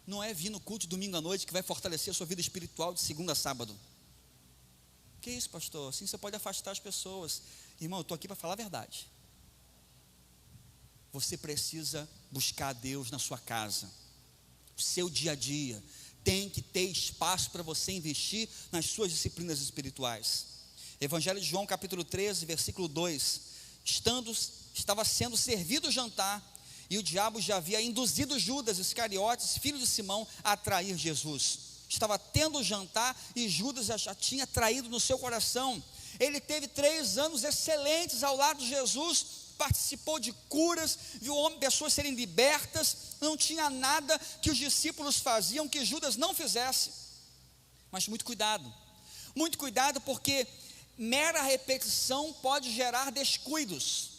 Não é vir no culto de domingo à noite que vai fortalecer a sua vida espiritual de segunda a sábado. Que isso, pastor? Assim você pode afastar as pessoas. Irmão, eu estou aqui para falar a verdade. Você precisa buscar a Deus na sua casa. O seu dia a dia tem que ter espaço para você investir nas suas disciplinas espirituais. Evangelho de João capítulo 13, versículo 2. Estava sendo servido o jantar, e o diabo já havia induzido Judas Iscariotes, filho de Simão, a trair Jesus. Estava tendo o jantar e Judas já tinha traído no seu coração. Ele teve 3 anos excelentes ao lado de Jesus, participou de curas, viu pessoas serem libertas. Não tinha nada que os discípulos faziam que Judas não fizesse. Mas muito cuidado, porque mera repetição pode gerar descuidos.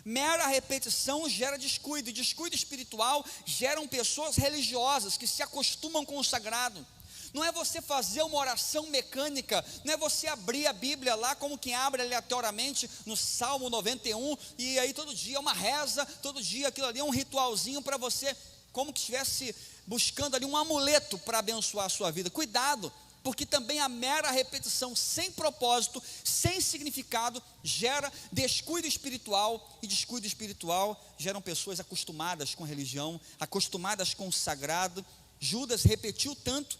Mera repetição gera descuido, e descuido espiritual geram pessoas religiosas que se acostumam com o sagrado. Não é você fazer uma oração mecânica, não é você abrir a Bíblia lá como quem abre aleatoriamente no Salmo 91, e aí todo dia é uma reza, todo dia aquilo ali é um ritualzinho para você, como que estivesse buscando ali um amuleto para abençoar a sua vida. Cuidado, porque também a mera repetição sem propósito, sem significado, gera descuido espiritual, e descuido espiritual geram pessoas acostumadas com religião, acostumadas com o sagrado. Judas repetiu tanto,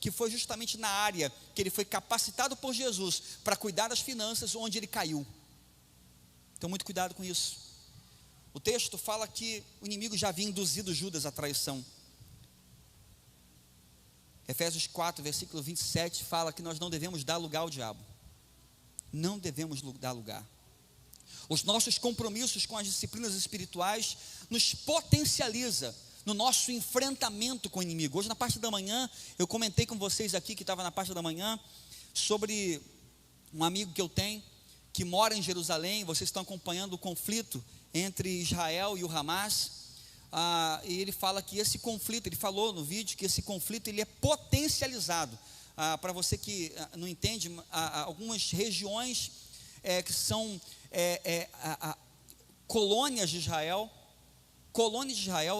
que foi justamente na área que ele foi capacitado por Jesus para cuidar das finanças, onde ele caiu. Então muito cuidado com isso. O texto fala que o inimigo já havia induzido Judas à traição. Efésios 4, versículo 27, fala que nós não devemos dar lugar ao diabo. Não devemos dar lugar. Os nossos compromissos com as disciplinas espirituais nos potencializa no nosso enfrentamento com o inimigo. Hoje na parte da manhã, eu comentei com vocês aqui, que estava na parte da manhã, sobre um amigo que eu tenho, que mora em Jerusalém. Vocês estão acompanhando o conflito entre Israel e o Hamas. E ele fala que esse conflito, ele falou no vídeo que esse conflito ele é potencializado. Para você que não entende, algumas regiões que são colônias de Israel,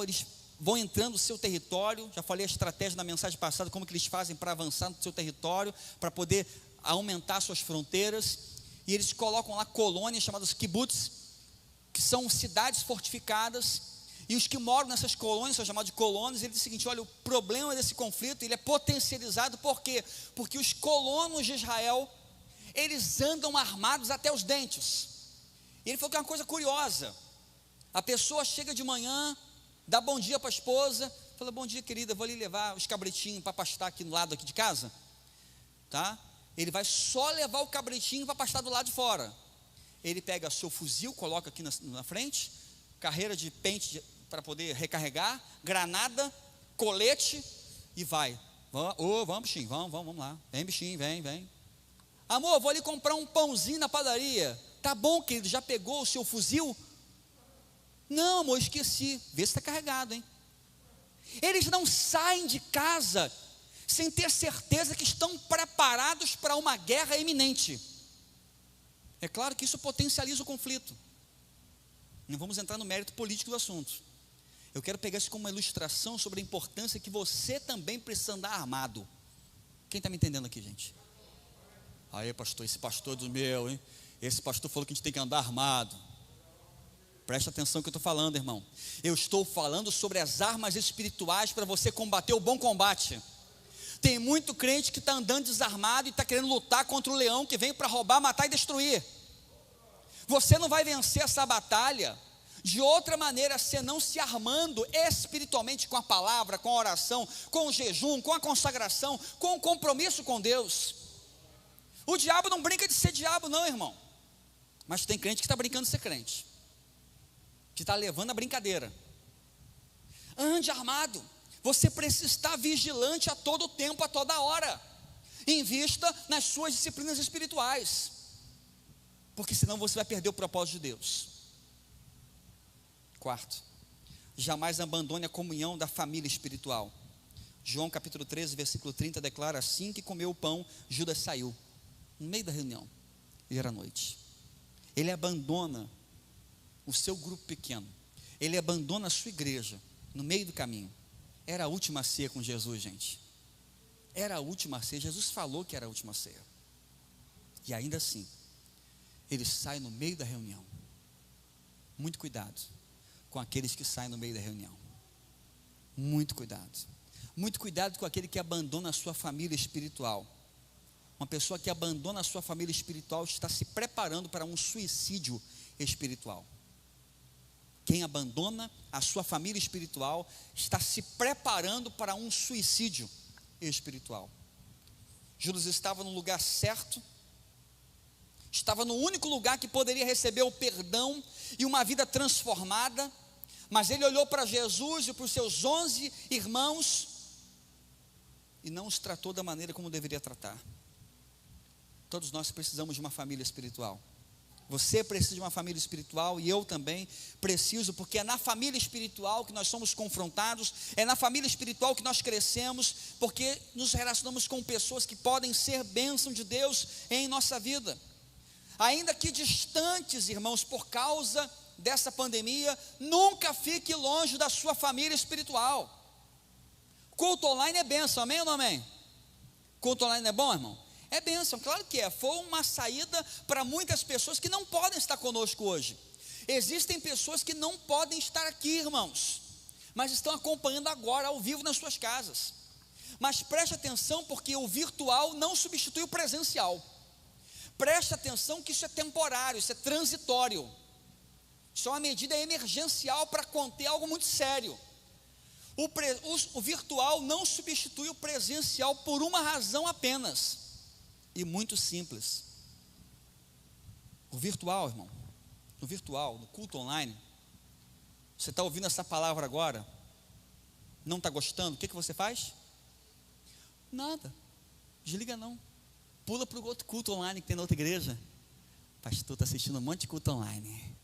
eles vão entrando no seu território. Já falei a estratégia na mensagem passada, como que eles fazem para avançar no seu território, para poder aumentar suas fronteiras, e eles colocam lá colônias chamadas kibbutz, que são cidades fortificadas. E os que moram nessas colônias, são chamados de colônias. Ele diz o seguinte: olha, o problema desse conflito, ele é potencializado. Por quê? Porque os colonos de Israel, eles andam armados até os dentes. E ele falou que é uma coisa curiosa. A pessoa chega de manhã, dá bom dia para a esposa, fala: bom dia, querida, vou ali levar os cabritinhos para pastar aqui no lado aqui de casa, tá? Ele vai só levar o cabritinho para pastar do lado de fora. Ele pega seu fuzil, coloca aqui na frente, carreira de pente para poder recarregar, granada, colete, e vai. Vamos, bichinho, vamos lá. Vem, bichinho, vem. Amor, vou ali comprar um pãozinho na padaria. Tá bom, querido, já pegou o seu fuzil? Não, amor, esqueci. Vê se está carregado, hein? Eles não saem de casa sem ter certeza que estão preparados para uma guerra iminente. É claro que isso potencializa o conflito. Não vamos entrar no mérito político do assunto. Eu quero pegar isso como uma ilustração sobre a importância que você também precisa andar armado. Quem está me entendendo aqui, gente? Aí, pastor, esse pastor do meu, hein? Esse pastor falou que a gente tem que andar armado. Preste atenção no que eu estou falando, irmão. Eu estou falando sobre as armas espirituais para você combater o bom combate. Tem muito crente que está andando desarmado e está querendo lutar contra o leão que vem para roubar, matar e destruir. Você não vai vencer essa batalha de outra maneira, senão se armando espiritualmente com a palavra, com a oração, com o jejum, com a consagração, com o compromisso com Deus. O diabo não brinca de ser diabo não, irmão. Mas tem crente que está brincando de ser crente, que está levando a brincadeira. Ande armado. Você precisa estar vigilante a todo tempo, a toda hora. Invista nas suas disciplinas espirituais, porque senão você vai perder o propósito de Deus. Quarto, jamais abandone a comunhão da família espiritual. João capítulo 13, versículo 30 declara: assim que comeu o pão, Judas saiu, no meio da reunião, e era noite. Ele abandona o seu grupo pequeno, ele abandona a sua igreja, no meio do caminho. Era a última ceia com Jesus, gente. Era a última ceia, Jesus falou que era a última ceia. E ainda assim, ele sai no meio da reunião. Muito cuidado com aqueles que saem no meio da reunião. Muito cuidado. Muito cuidado com aquele que abandona a sua família espiritual. Uma pessoa que abandona a sua família espiritual está se preparando para um suicídio espiritual. Quem abandona a sua família espiritual está se preparando para um suicídio espiritual. Judas estava no lugar certo, estava no único lugar que poderia receber o perdão e uma vida transformada, mas ele olhou para Jesus e para os seus 11 irmãos e não os tratou da maneira como deveria tratar. Todos nós precisamos de uma família espiritual. Você precisa de uma família espiritual e eu também preciso, porque é na família espiritual que nós somos confrontados, é na família espiritual que nós crescemos, porque nos relacionamos com pessoas que podem ser bênção de Deus em nossa vida. Ainda que distantes, irmãos, por causa dessa pandemia, nunca fique longe da sua família espiritual. Culto online é bênção, amém ou não amém? Culto online é bom, irmão? É bênção, claro que é. Foi uma saída para muitas pessoas que não podem estar conosco hoje. Existem pessoas que não podem estar aqui, irmãos, mas estão acompanhando agora ao vivo nas suas casas. Mas preste atenção, porque o virtual não substitui o presencial. Preste atenção que isso é temporário, isso é transitório. Isso é uma medida emergencial para conter algo muito sério. O virtual não substitui o presencial por uma razão apenas, e muito simples. O virtual, irmão, no virtual, no culto online, você está ouvindo essa palavra agora, não está gostando, o que você faz? Nada, desliga não, pula para o outro culto online que tem na outra igreja. Pastor, está assistindo um monte de culto online,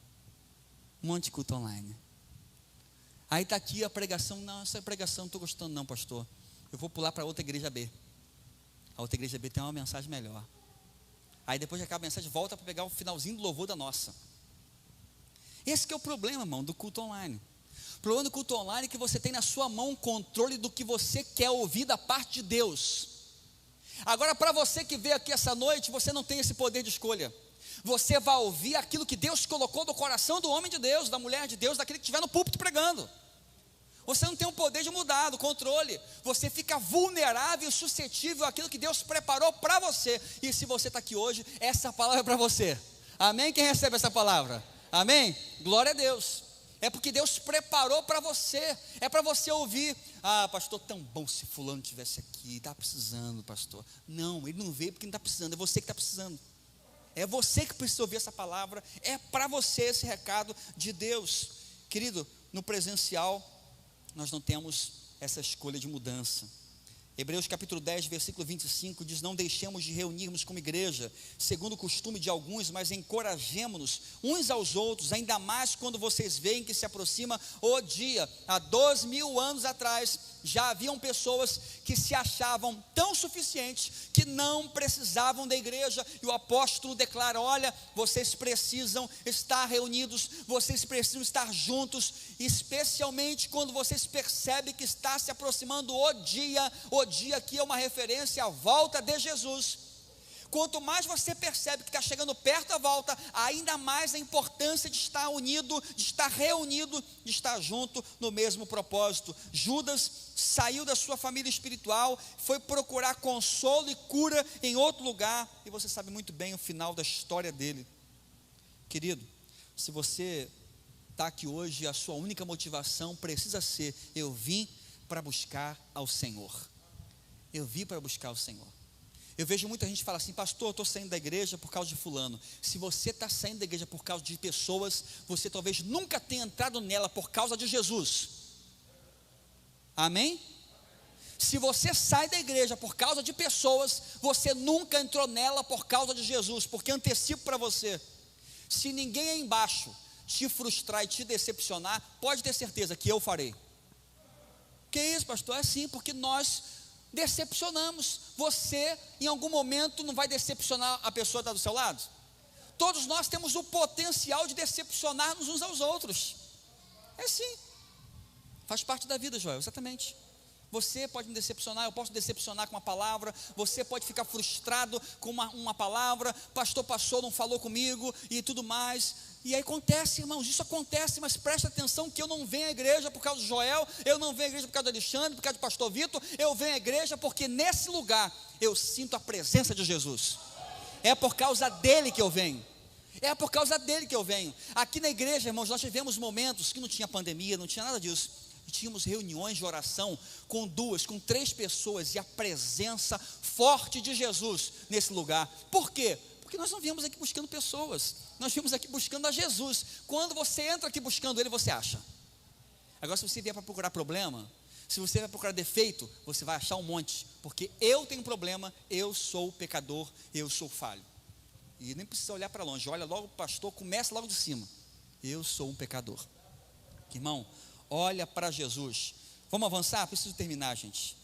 aí está aqui a pregação, não, essa pregação não estou gostando não, pastor, eu vou pular para outra igreja B. A outra igreja B tem uma mensagem melhor. Aí depois de acabar a mensagem, volta para pegar o finalzinho do louvor da nossa. Esse que é o problema, irmão, do culto online. O problema do culto online é que você tem na sua mão o controle do que você quer ouvir da parte de Deus. Agora, para você que veio aqui essa noite, você não tem esse poder de escolha. Você vai ouvir aquilo que Deus colocou no coração do homem de Deus, da mulher de Deus, daquele que estiver no púlpito pregando. Você não tem o poder de mudar, do controle. Você fica vulnerável e suscetível àquilo que Deus preparou para você. E se você está aqui hoje, essa palavra é para você. Amém? Quem recebe essa palavra? Amém? Glória a Deus. É porque Deus preparou para você. É para você ouvir. Ah, pastor, tão bom se fulano estivesse aqui. Está precisando, pastor. Não, ele não veio porque não está precisando. É você que está precisando. É você que precisa ouvir essa palavra. É para você esse recado de Deus. Querido, no presencial nós não temos essa escolha de mudança. Hebreus capítulo 10, versículo 25 diz: não deixemos de reunirmos como igreja, segundo o costume de alguns, mas encorajemo-nos uns aos outros, ainda mais quando vocês veem que se aproxima o dia. Há 2000 anos atrás, já haviam pessoas que se achavam tão suficientes, que não precisavam da igreja, e o apóstolo declara: olha, vocês precisam estar reunidos, vocês precisam estar juntos, especialmente quando vocês percebem que está se aproximando o dia dia aqui é uma referência à volta de Jesus. Quanto mais você percebe que está chegando perto da volta, ainda mais a importância de estar unido, de estar reunido, de estar junto no mesmo propósito. Judas saiu da sua família espiritual, foi procurar consolo e cura em outro lugar, e você sabe muito bem o final da história dele. Querido, se você está aqui hoje, a sua única motivação precisa ser: eu vim para buscar ao Senhor. Eu vim para buscar o Senhor. Eu vejo muita gente falar assim: pastor, eu estou saindo da igreja por causa de fulano. Se você está saindo da igreja por causa de pessoas, você talvez nunca tenha entrado nela por causa de Jesus. Amém? Se você sai da igreja por causa de pessoas, você nunca entrou nela por causa de Jesus. Porque antecipo para você, se ninguém aí embaixo te frustrar e te decepcionar, pode ter certeza que eu farei. Que isso, pastor? É assim, porque nós decepcionamos. Você em algum momento não vai decepcionar a pessoa que está do seu lado? Todos nós temos o potencial de decepcionar-nos uns aos outros. É assim, faz parte da vida, Joel, exatamente. Você pode me decepcionar, eu posso decepcionar com uma palavra. Você pode ficar frustrado com uma palavra. Pastor passou, não falou comigo e tudo mais. E aí acontece, irmãos, isso acontece. Mas presta atenção que eu não venho à igreja por causa do Joel. Eu não venho à igreja por causa do Alexandre, por causa do pastor Vitor. Eu venho à igreja porque nesse lugar eu sinto a presença de Jesus. É por causa dele que eu venho. É por causa dele que eu venho. Aqui na igreja, irmãos, nós tivemos momentos que não tinha pandemia, não tinha nada disso. E tínhamos reuniões de oração com 2, com 3 pessoas, e a presença forte de Jesus nesse lugar. Por quê? Porque nós não viemos aqui buscando pessoas, nós viemos aqui buscando a Jesus. Quando você entra aqui buscando Ele, você acha. Agora, se você vier para procurar problema, se você vai procurar defeito, você vai achar um monte. Porque eu tenho problema, eu sou pecador, eu sou falho. E nem precisa olhar para longe, olha logo o pastor, começa logo de cima. Eu sou um pecador. Irmão, olha para Jesus. Vamos avançar? Preciso terminar, gente.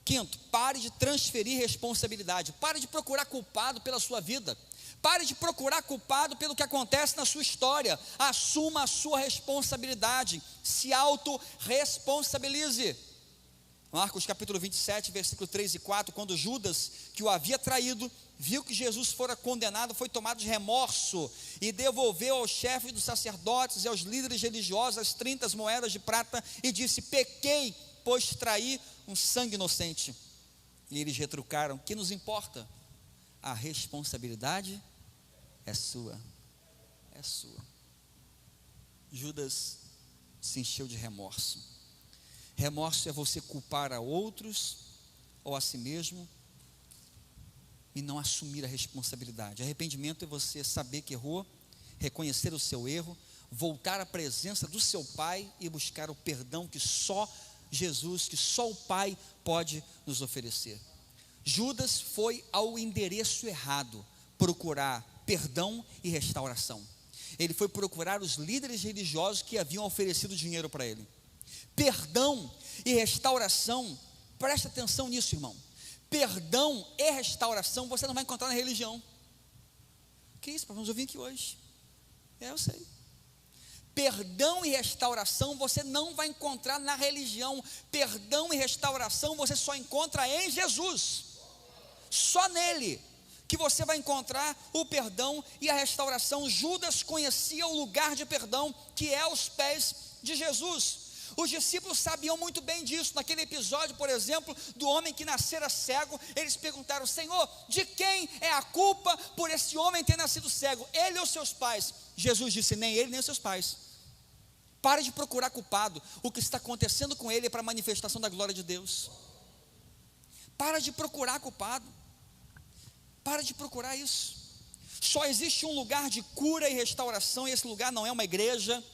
Quinto, pare de transferir responsabilidade. Pare de procurar culpado pela sua vida. Pare de procurar culpado pelo que acontece na sua história. Assuma a sua responsabilidade. Se autorresponsabilize. Marcos capítulo 27, versículo 3 e 4. Quando Judas, que o havia traído, viu que Jesus fora condenado, foi tomado de remorso e devolveu ao chefe dos sacerdotes e aos líderes religiosos as 30 moedas de prata e disse: pequei, pois traí um sangue inocente. E eles retrucaram: que nos importa? A responsabilidade é sua. É sua. Judas se encheu de remorso. Remorso é você culpar a outros ou a si mesmo e não assumir a responsabilidade. Arrependimento é você saber que errou, reconhecer o seu erro, voltar à presença do seu Pai e buscar o perdão que só Jesus, que só o Pai pode nos oferecer. Judas foi ao endereço errado, procurar perdão e restauração. Ele foi procurar os líderes religiosos que haviam oferecido dinheiro para ele. Perdão e restauração, presta atenção nisso, irmão. Perdão e restauração você não vai encontrar na religião. Que isso, vamos ouvir aqui hoje. Eu sei. Perdão e restauração você não vai encontrar na religião. Perdão e restauração você só encontra em Jesus. Só nele que você vai encontrar o perdão e a restauração. Judas conhecia o lugar de perdão, que é aos pés de Jesus. Os discípulos sabiam muito bem disso. Naquele episódio, por exemplo, do homem que nascera cego, eles perguntaram: Senhor, de quem é a culpa por esse homem ter nascido cego? Ele ou seus pais? Jesus disse: nem ele nem os seus pais. Pare de procurar culpado. O que está acontecendo com ele é para a manifestação da glória de Deus. Para de procurar culpado. Para de procurar isso. Só existe um lugar de cura e restauração, e esse lugar não é uma igreja,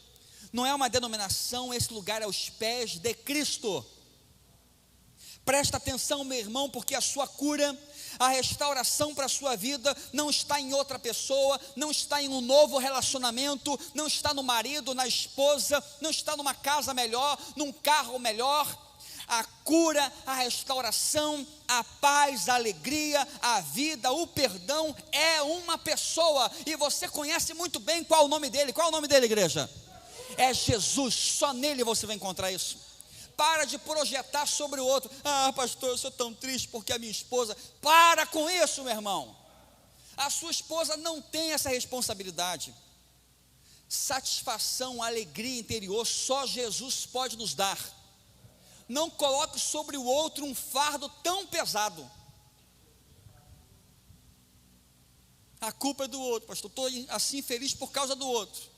não é uma denominação, esse lugar é aos pés de Cristo. Presta atenção, meu irmão, porque a sua cura, a restauração para a sua vida não está em outra pessoa, não está em um novo relacionamento, não está no marido, na esposa, não está numa casa melhor, num carro melhor. A cura, a restauração, a paz, a alegria, a vida, o perdão é uma pessoa, e você conhece muito bem qual é o nome dele. Qual é o nome dele, igreja? É Jesus. Só nele você vai encontrar isso. para de projetar sobre o outro. Ah, pastor, eu sou tão triste porque a minha esposa. Para com isso, meu irmão. A sua esposa não tem essa responsabilidade. Satisfação, alegria interior, só Jesus pode nos dar. Não coloque sobre o outro um fardo tão pesado. A culpa é do outro, pastor, estou assim feliz por causa do outro.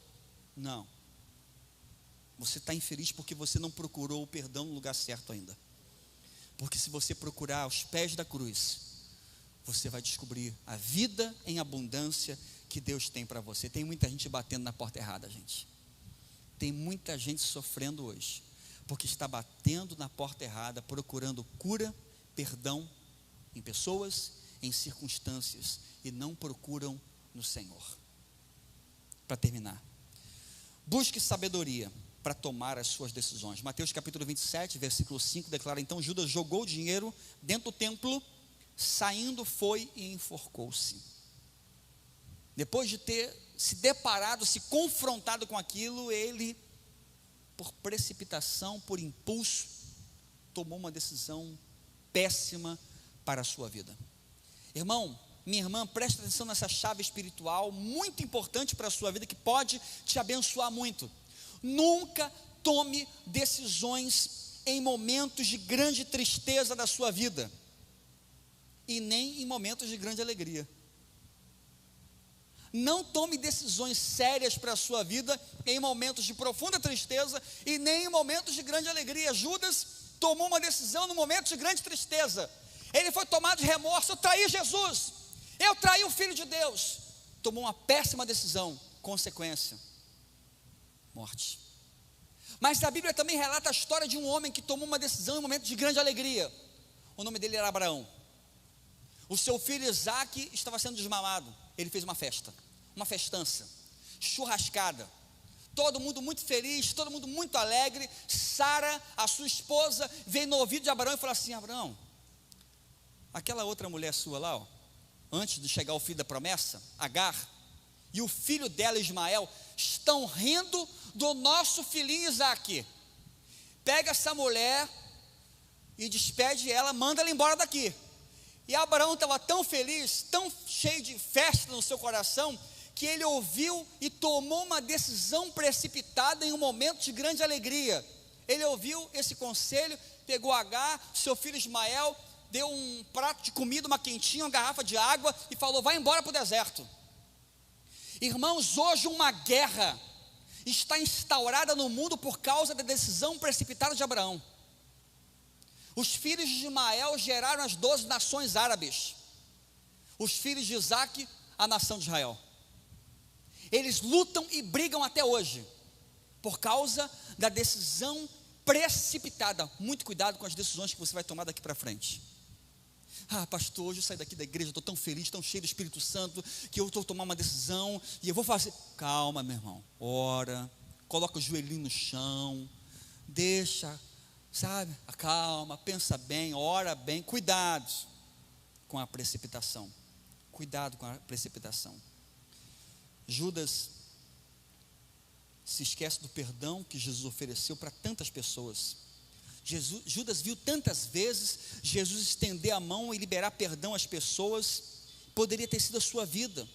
Não. Você está infeliz porque você não procurou o perdão no lugar certo ainda. Porque se você procurar aos pés da cruz, você vai descobrir a vida em abundância que Deus tem para você. Tem muita gente batendo na porta errada, gente. Tem muita gente sofrendo hoje, porque está batendo na porta errada, procurando cura, perdão em pessoas, em circunstâncias, e não procuram no Senhor. Para terminar, busque sabedoria para tomar as suas decisões. Mateus capítulo 27, versículo 5, declara: então Judas jogou o dinheiro dentro do templo, saindo foi e enforcou-se. Depois de ter se deparado, se confrontado com aquilo, ele, por precipitação, por impulso, tomou uma decisão péssima para a sua vida. Irmão, minha irmã, preste atenção nessa chave espiritual muito importante para a sua vida, que pode te abençoar muito. Nunca tome decisões em momentos de grande tristeza da sua vida, e nem em momentos de grande alegria. Não tome decisões sérias para a sua vida em momentos de profunda tristeza e nem em momentos de grande alegria. Judas tomou uma decisão no momento de grande tristeza. Ele foi tomado de remorso: eu traí Jesus, eu traí o Filho de Deus. Tomou uma péssima decisão, consequência, morte. Mas a Bíblia também relata a história de um homem que tomou uma decisão em um momento de grande alegria. O nome dele era Abraão. O seu filho Isaque estava sendo desmamado. Ele fez uma festa, uma festança, churrascada, todo mundo muito feliz, todo mundo muito alegre. Sara, a sua esposa, veio no ouvido de Abraão e falou assim: Abraão, aquela outra mulher sua lá, ó, antes de chegar o filho da promessa, Agar, e o filho dela, Ismael, estão rindo do nosso filhinho Isaque. Pega essa mulher e despede ela, manda ela embora daqui. E Abraão estava tão feliz, tão cheio de festa no seu coração, que ele ouviu e tomou uma decisão precipitada em um momento de grande alegria. Ele ouviu esse conselho, pegou Agar, seu filho Ismael, deu um prato de comida, uma quentinha, uma garrafa de água e falou: vai embora para o deserto. Irmãos, hoje uma guerra está instaurada no mundo por causa da decisão precipitada de Abraão. Os filhos de Ismael geraram as 12 nações árabes. Os filhos de Isaque, a nação de Israel. Eles lutam e brigam até hoje, por causa da decisão precipitada. Muito cuidado com as decisões que você vai tomar daqui para frente. Ah, pastor, hoje eu saí daqui da igreja, estou tão feliz, tão cheio do Espírito Santo, que eu estou tomando uma decisão, e eu vou fazer. Calma, meu irmão, ora, coloca o joelhinho no chão, deixa, sabe, acalma, pensa bem, ora bem. Cuidado com a precipitação. Cuidado com a precipitação. Judas se esquece do perdão que Jesus ofereceu para tantas pessoas. Judas viu tantas vezes Jesus estender a mão e liberar perdão às pessoas. Poderia ter sido a sua vida,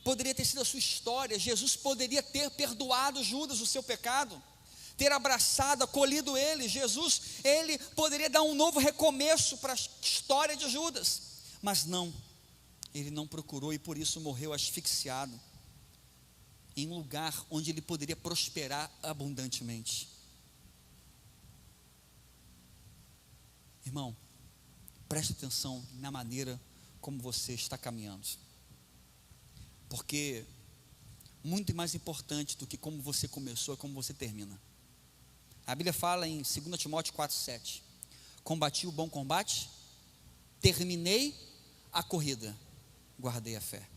poderia ter sido a sua história. Jesus poderia ter perdoado Judas o seu pecado, ter abraçado, acolhido ele. Jesus, ele poderia dar um novo recomeço para a história de Judas, mas não, ele não procurou, e por isso morreu asfixiado em um lugar onde ele poderia prosperar abundantemente. Irmão, preste atenção na maneira como você está caminhando, porque muito mais importante do que como você começou é como você termina. A Bíblia fala em 2 Timóteo 4,7: combati o bom combate, terminei a corrida, guardei a fé.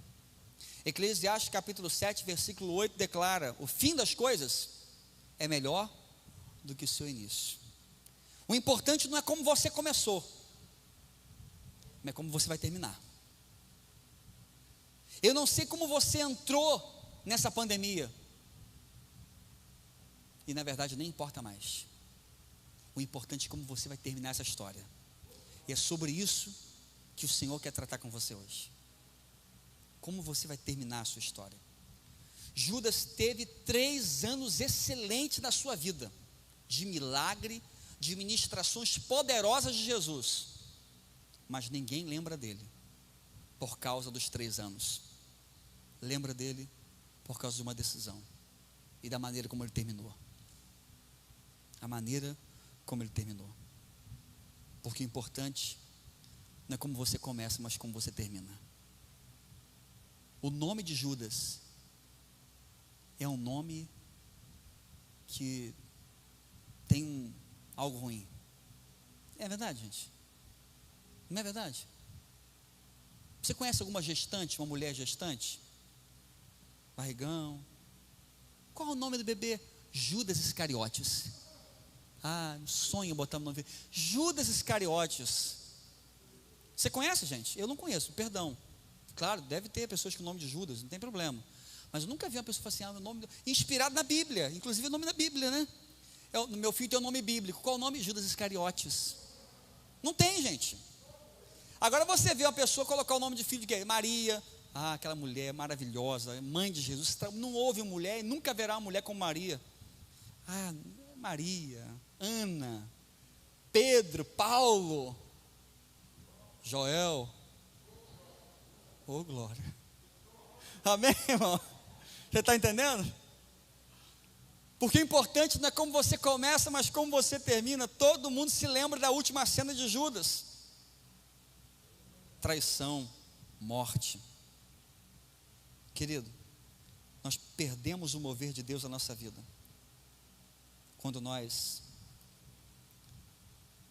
Eclesiastes capítulo 7, versículo 8 declara: o fim das coisas é melhor do que o seu início. O importante não é como você começou, mas é como você vai terminar. Eu não sei como você entrou nessa pandemia, e na verdade nem importa mais. O importante é como você vai terminar essa história. E é sobre isso que o Senhor quer tratar com você hoje. Como você vai terminar a sua história? Judas teve 3 anos excelentes na sua vida, de milagre, de ministrações poderosas de Jesus, mas ninguém lembra dele por causa dos 3 anos. Lembra dele por causa de uma decisão e da maneira como ele terminou. A maneira como ele terminou. Porque o importante não é como você começa, mas como você termina. O nome de Judas é um nome que tem algo ruim. É verdade, gente? Não é verdade? Você conhece alguma gestante, uma mulher gestante? Barrigão. Qual é o nome do bebê? Judas Iscariotes. Sonho botar o nome. Judas Iscariotes. Você conhece, gente? Eu não conheço, perdão. Claro, deve ter pessoas com o nome de Judas, não tem problema. Mas eu nunca vi uma pessoa falar assim, meu nome, inspirado na Bíblia, inclusive o nome da Bíblia, né? Meu filho tem um nome bíblico. Qual o nome? Judas Iscariotes. Não tem, gente. Agora você vê uma pessoa colocar o nome de filho de quem? Maria. Aquela mulher maravilhosa, mãe de Jesus. Não houve uma mulher e nunca haverá uma mulher como Maria. Maria, Ana, Pedro, Paulo, Joel. Glória. Amém, irmão? Você está entendendo? Porque o importante não é como você começa, mas como você termina. Todo mundo se lembra da última cena de Judas. Traição, morte. Querido, nós perdemos o mover de Deus na nossa vida quando nós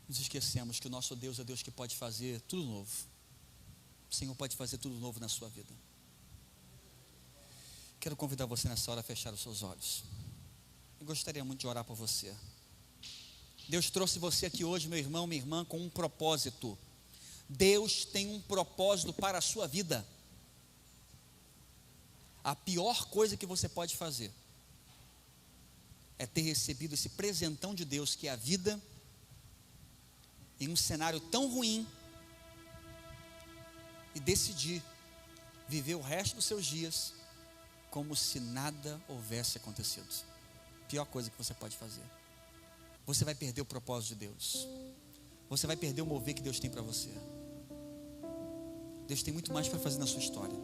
nos esquecemos que o nosso Deus é Deus que pode fazer tudo novo. O Senhor pode fazer tudo novo na sua vida. Quero convidar você nessa hora a fechar os seus olhos. Eu gostaria muito de orar por você. Deus trouxe você aqui hoje, meu irmão, minha irmã, com um propósito. Deus tem um propósito para a sua vida. A pior coisa que você pode fazer é ter recebido esse presentão de Deus, que é a vida, em um cenário tão ruim, e decidir viver o resto dos seus dias como se nada houvesse acontecido. Pior coisa que você pode fazer. Você vai perder o propósito de Deus. Você vai perder o mover que Deus tem para você. Deus tem muito mais para fazer na sua história.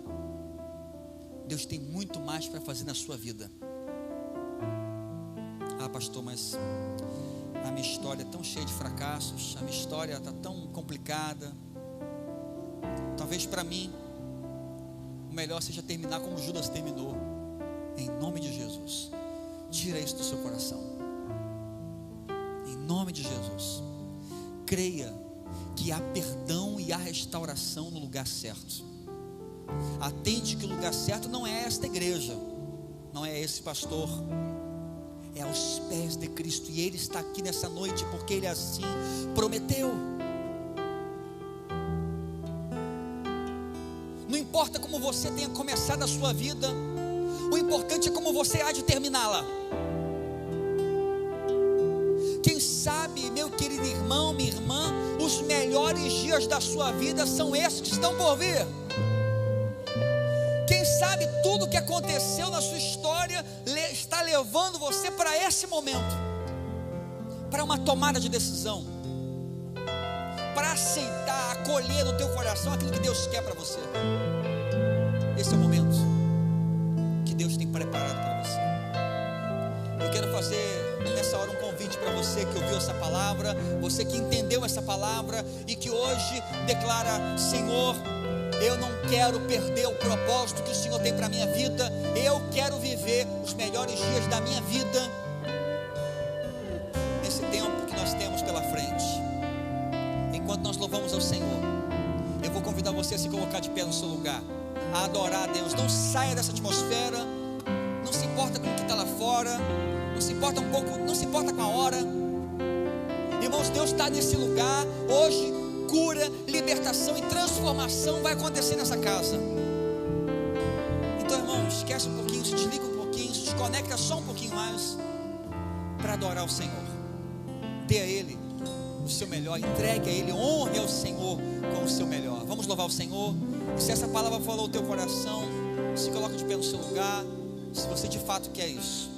Deus tem muito mais para fazer na sua vida. Pastor, mas a minha história é tão cheia de fracassos, a minha história está tão complicada. Talvez para mim o melhor seja terminar como Judas terminou. Em nome de Jesus, tira isso do seu coração. Em nome de Jesus, creia que há perdão e há restauração no lugar certo. Atende que o lugar certo não é esta igreja, não é esse pastor, é aos pés de Cristo. E Ele está aqui nessa noite porque Ele assim prometeu. Não importa como você tenha começado a sua vida, o importante é como você há de terminá-la. Quem sabe, meu querido irmão, minha irmã, os melhores dias da sua vida são esses que estão por vir. Quem sabe tudo o que aconteceu na sua história está levando você para esse momento, para uma tomada de decisão, para aceitar, acolher no teu coração aquilo que Deus quer para você. Esse é o momento que Deus tem preparado para você. Eu quero fazer nessa hora um convite para você que ouviu essa palavra, você que entendeu essa palavra e que hoje declara: Senhor, eu não quero perder o propósito que o Senhor tem para a minha vida. Eu quero viver os melhores dias da minha vida nesse tempo que nós temos pela frente. Enquanto nós louvamos ao Senhor, eu vou convidar você a se colocar de pé no seu lugar, a adorar a Deus. Não saia dessa atmosfera. Não se importa com o que está lá fora, não se importa um pouco, não se importa com a hora. Irmãos, Deus está nesse lugar hoje. Cura, libertação e transformação vai acontecer nessa casa. Então, irmão, esquece um pouquinho, se desliga um pouquinho, se desconecta só um pouquinho mais para adorar o Senhor. Dê a Ele o seu melhor, entregue a Ele, honre ao Senhor com o seu melhor. Vamos louvar o Senhor. E se essa palavra falou o teu coração, se coloca de pé no seu lugar, se você de fato quer isso.